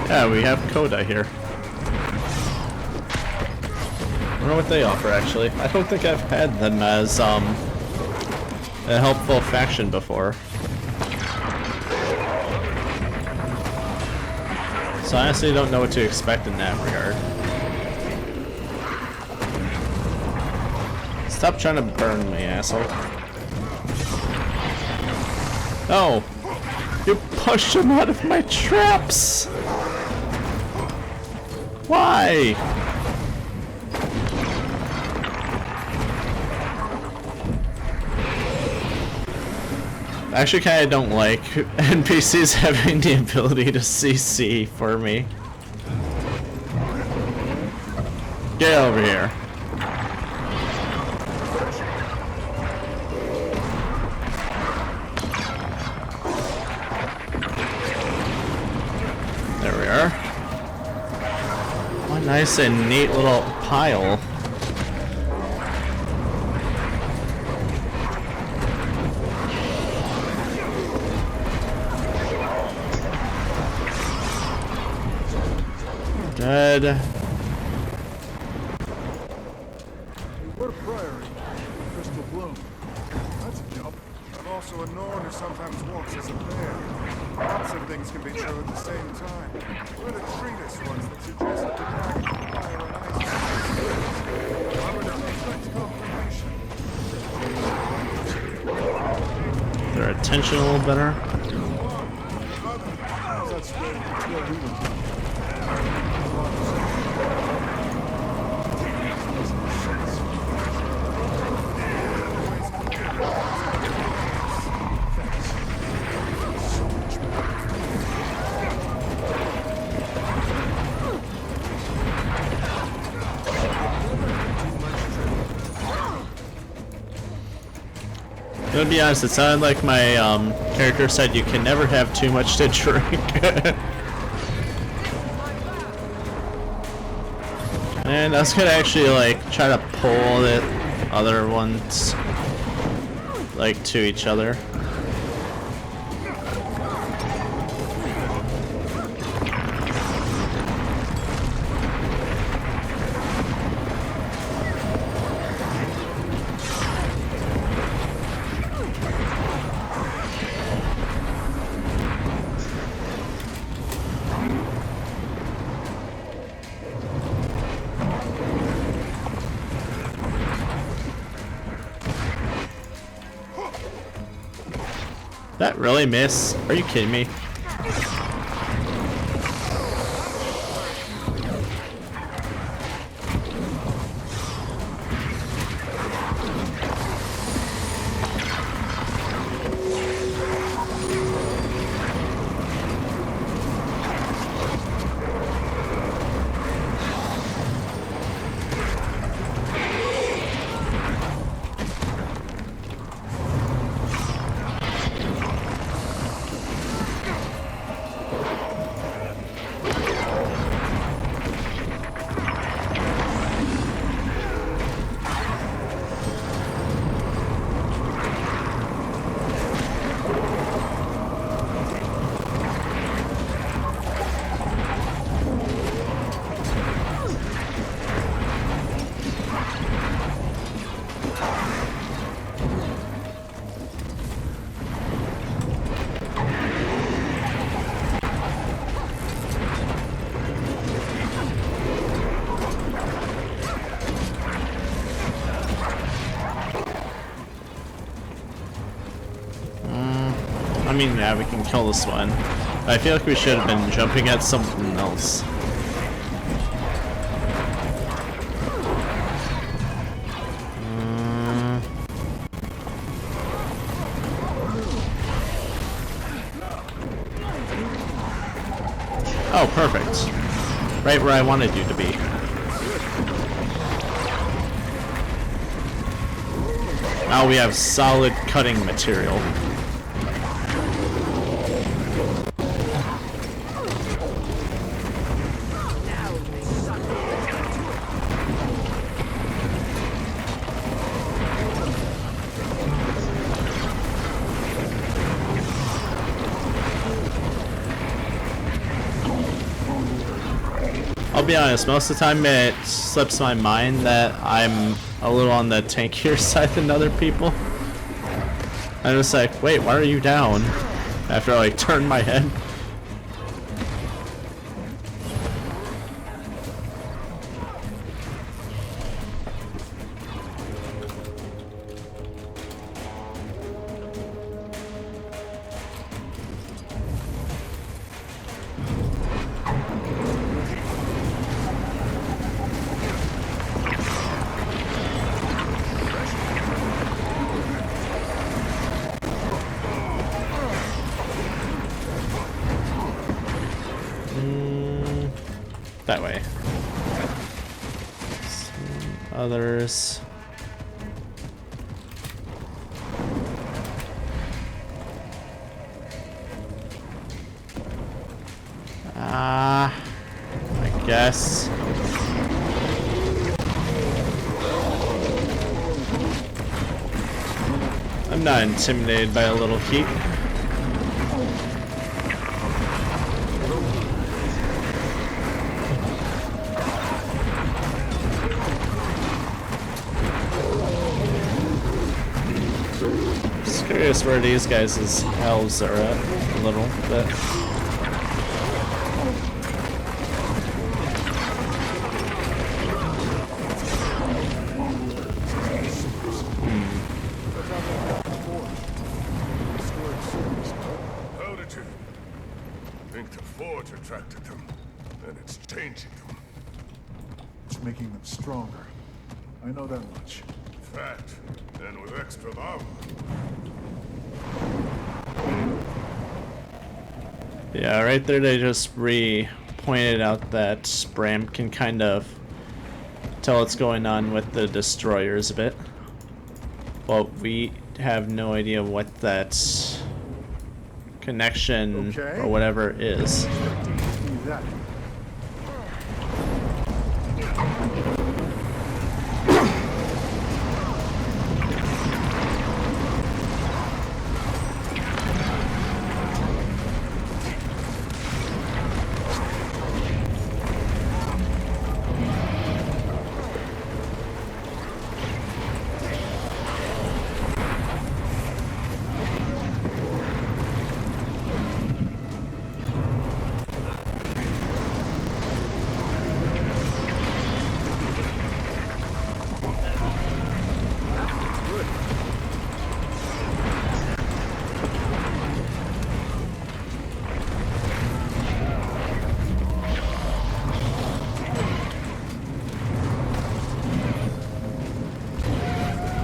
Yeah, we have Coda here. I wonder what they offer, actually. I don't think I've had them as, a helpful faction before. So I honestly don't know what to expect in that regard. Stop trying to burn me, asshole. Oh! You pushed him out of my traps! Why? I actually kind of don't like NPCs having the ability to CC for me. Get over here. There we are. What a nice and neat little pile. Dead. We're Priory, Crystal Bloom. That's a jump. I'm also a Norn who sometimes walks as a bear. Lots of things can be true at the same time. Read a treatise once that suggests that the dragon can fire and ice. tension a little better. To be honest, it sounded like my character said you can never have too much to drink. And I was gonna actually like try to pull the other ones like to each other. That really miss? Are you kidding me? I mean, yeah, we can kill this one. I feel like we should have been jumping at something else. Oh, perfect. Right where I wanted you to be. Now we have solid cutting material. I'll be honest, most of the time it slips my mind that I'm a little on the tankier side than other people. I'm just like, wait, why are you down? After I like turn my head. That way. Some others. I guess. I'm not intimidated by a little heat. Curious where these guys' elves are at a little bit. what attracted them, and it's changing them. It's making them stronger. I know that much. Fat, and with extra lava. Yeah, right there they just pointed out that Bram can kind of tell what's going on with the destroyers a bit. But we have no idea what that connection or whatever is.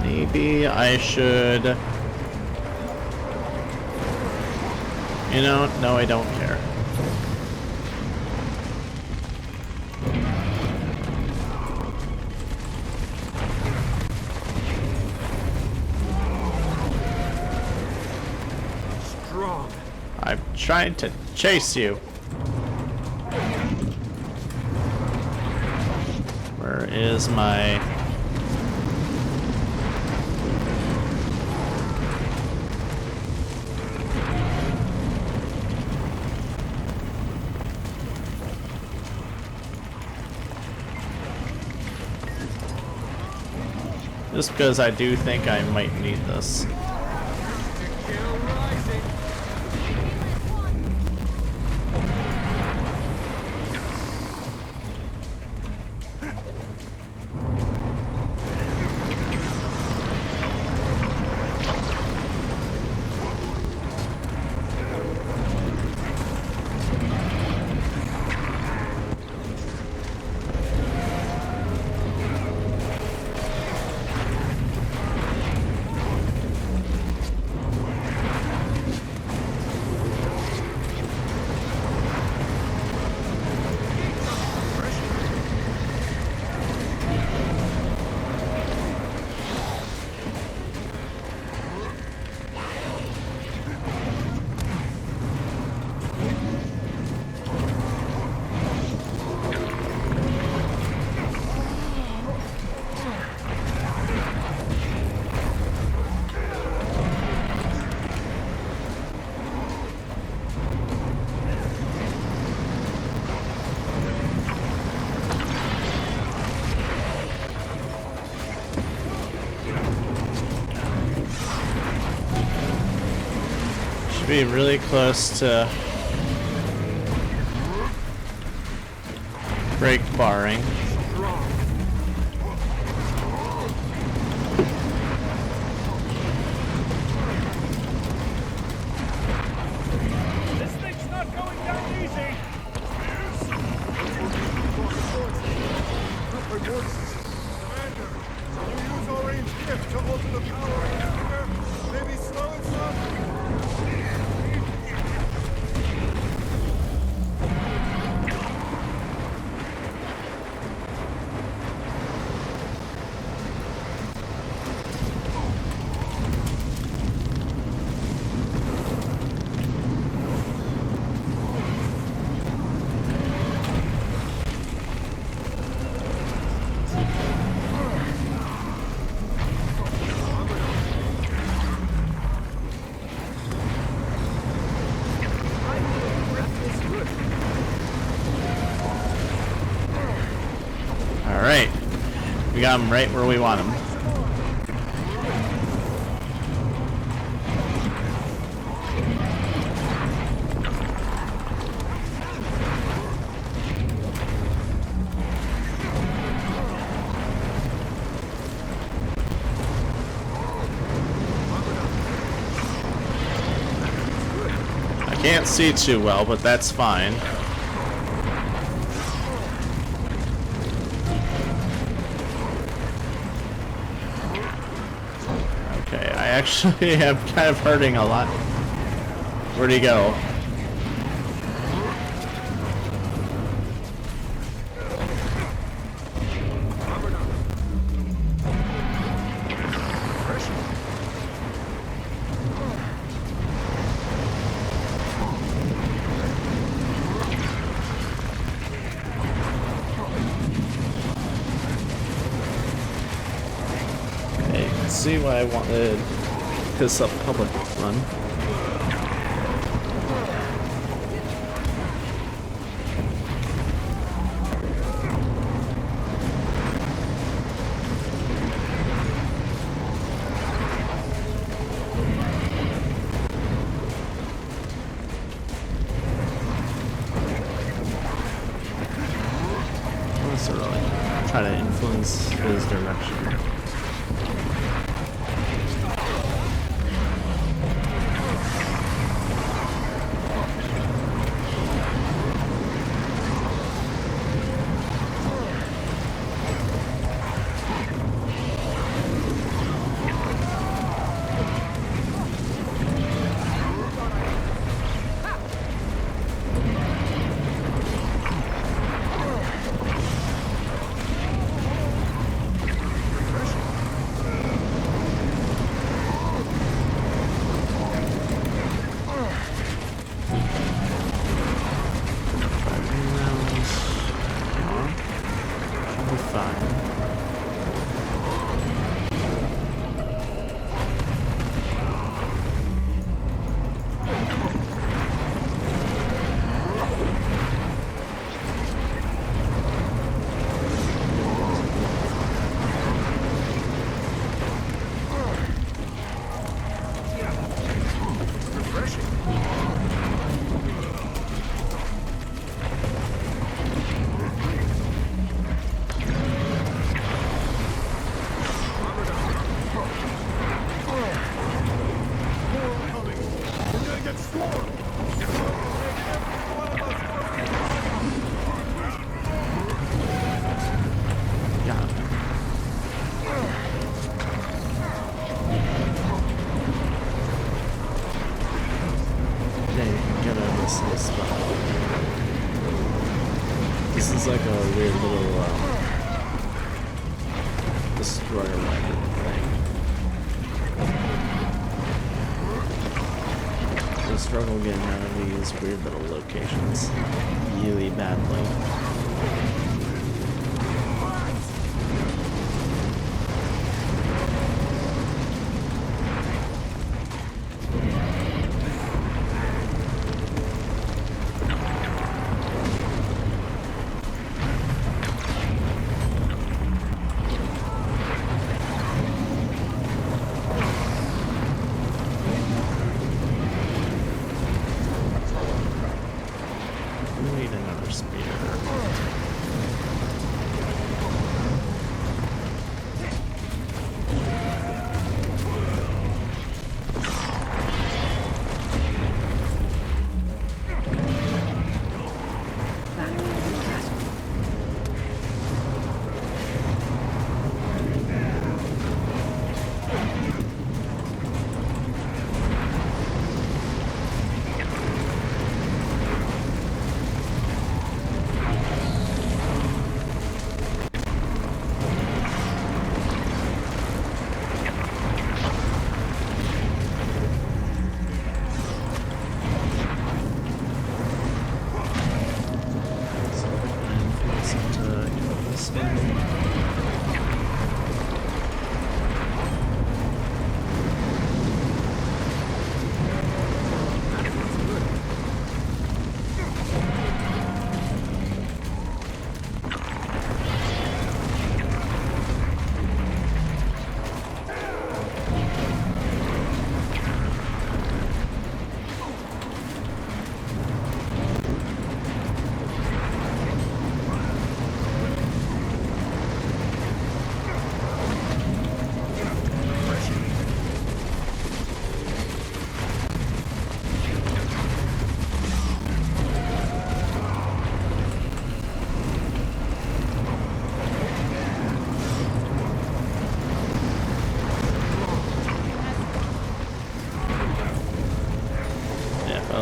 Maybe I should... You know, no, I don't care. Strong. I'm trying to chase you. Where is my... Just because I do think I might need this. Be really close to break barring. This thing's not going down easy. Commander, can you use our range gift to alter the power of the trigger? Maybe slow it some? Alright. We got him right where we want him. I can't see too well, but that's fine. actually am kind of hurting a lot. Where'd he go? See why I wanted to piss up public fun. Let's really try to influence his direction. This is like a weird little destroyer weapon thing. I struggle getting out of these weird little locations really badly. We need another speeder.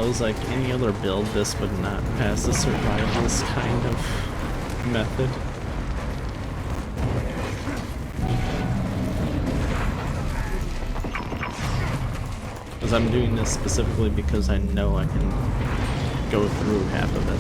knows, like any other build, this would not pass the survivalist kind of method. Because I'm doing this specifically because I know I can go through half of it.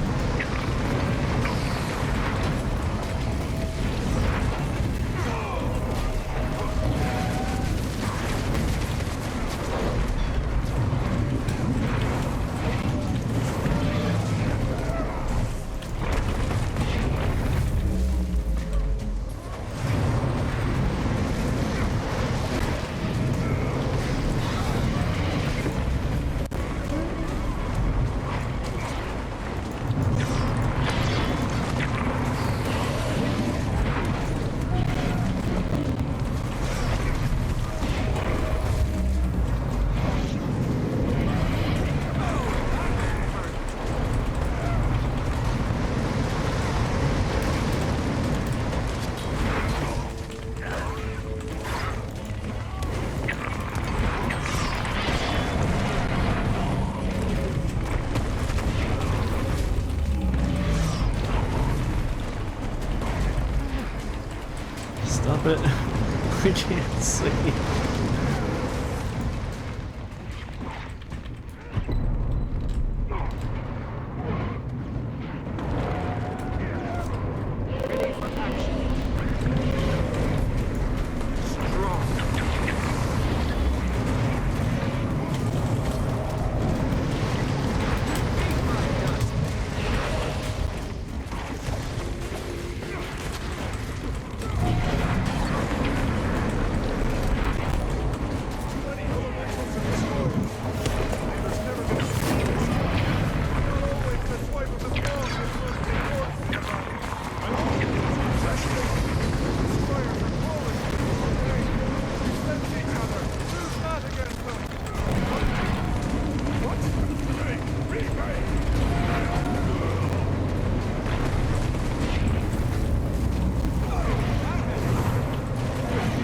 Stop it. I can't see.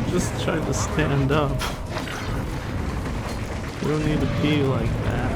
Just trying to stand up. You don't need to be like that.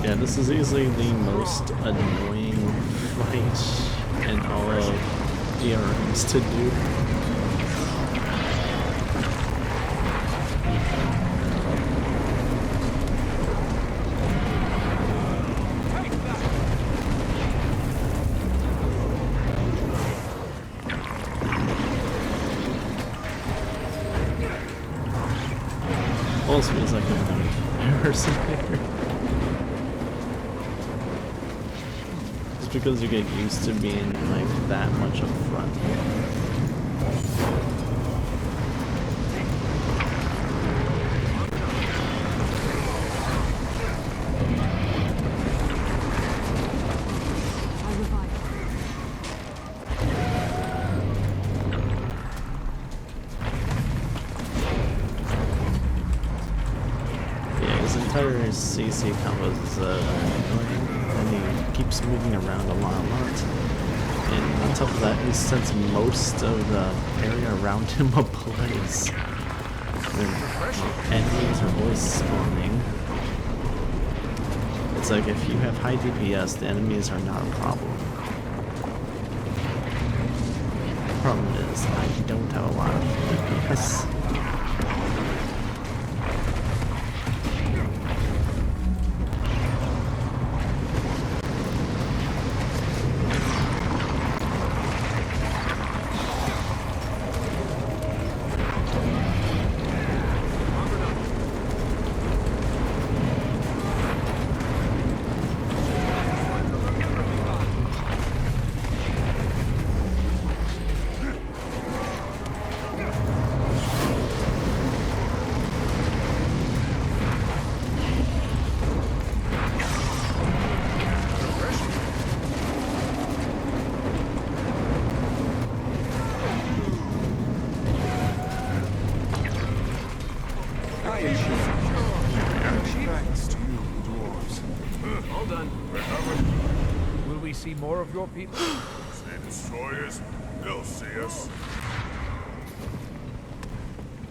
Yeah, this is easily the most annoying fight in all of DRMs to do. Almost feels like I'm embarrassing here. Because you get used to being like that much up front. Yeah, his entire CC combo is annoying. And he keeps moving around a lot. And on top of that, he sets most of the area around him ablaze. And enemies are always spawning. It's like if you have high DPS, the enemies are not a problem. The problem is, I don't have a lot of DPS. on. Will we see more of your people? See destroyers? They'll see us.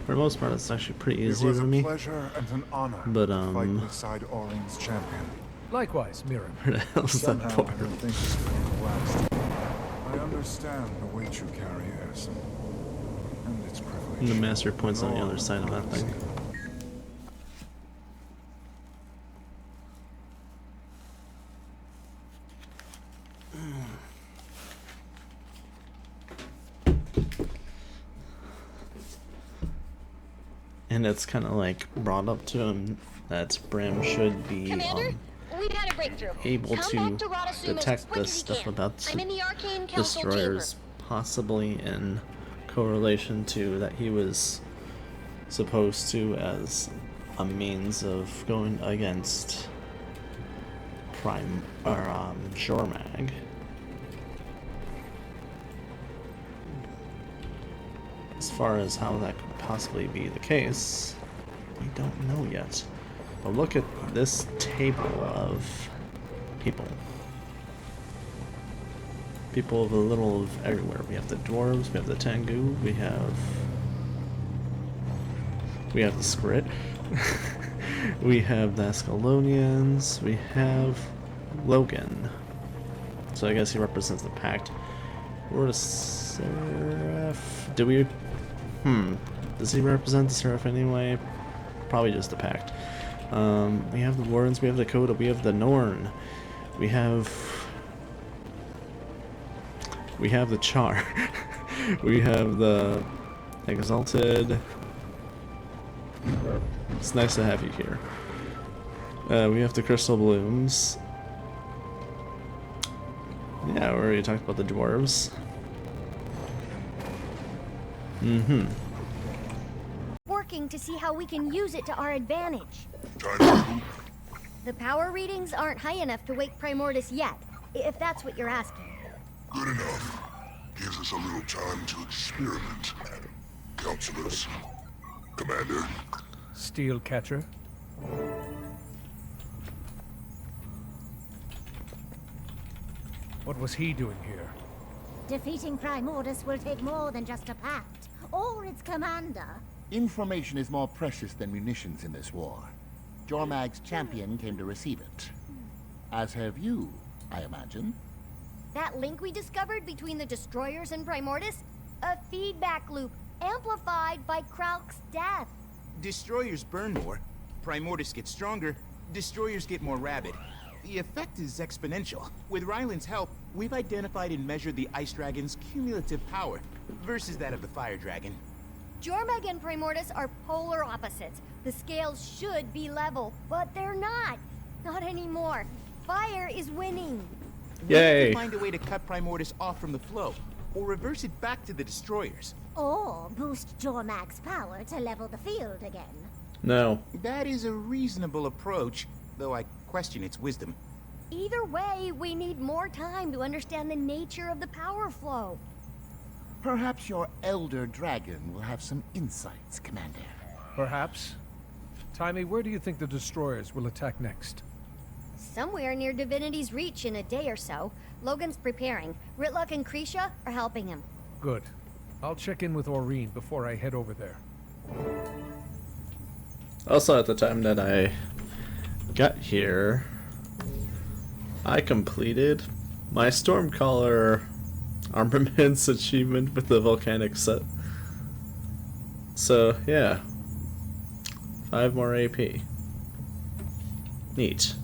For the most part, it's actually pretty It easy was for a me. pleasure and an honor But, to fight beside Orin's champion. Likewise, Mirren. Where the hell is that Somehow, I portal? don't think this will last. I understand the weight you carry, Erson. And its privilege. And the master point's on the other side of that thing. And it's kind of like brought up to him that Bram should be Commander, we've had a breakthrough. able Come to back to Radasum as detect quick this as you stuff can. about I'm in the Arcane Council destroyers, possibly in correlation to that he was supposed to as a means of going against Jormag. As far as how that could possibly be the case, we don't know yet. But look at this table of people. People of a little of everywhere. We have the dwarves, we have the Tengu, we have the Skrit, we have the Ascalonians, we have Logan. So I guess he represents the Pact. Or the Seraph. Do we? Does he represent the Seraph anyway? Probably just the Pact. We have the Warrens, we have the Coda, we have the Norn, we have the Char, we have the Exalted. It's nice to have you here. We have the Crystal Blooms. Yeah, we already talked about the Dwarves. Working to see how we can use it to our advantage. The power readings aren't high enough to wake Primordus yet, if that's what you're asking. Good enough. Gives us a little time to experiment. Counselors. Commander. Steel Catcher. What was he doing here? Defeating Primordus will take more than just a pact, or its commander. Information is more precious than munitions in this war. Jormag's champion came to receive it. As have you, I imagine. That link we discovered between the destroyers and Primordus? A feedback loop, amplified by Krauk's death. Destroyers burn more, Primordus gets stronger, destroyers get more rabid. The effect is exponential. With Ryland's help, we've identified and measured the Ice Dragon's cumulative power versus that of the Fire Dragon. Jormag and Primordus are polar opposites. The scales should be level, but they're not. Not anymore. Fire is winning. We have Yay. to find a way to cut Primordus off from the flow, or reverse it back to the destroyers. Or boost Jormag's power to level the field again. No. That is a reasonable approach, though I question its wisdom. Either way, we need more time to understand the nature of the power flow. Perhaps your Elder Dragon will have some insights, Commander. Perhaps. Timmy, where do you think the destroyers will attack next? Somewhere near Divinity's Reach in a day or so. Logan's preparing. Ritluck and Krisha are helping him. Good. I'll check in with Aurene before I head over there. Also, at the time that I got here, I completed my Stormcaller armaments achievement with the volcanic set. So, yeah. 5 more AP. Neat.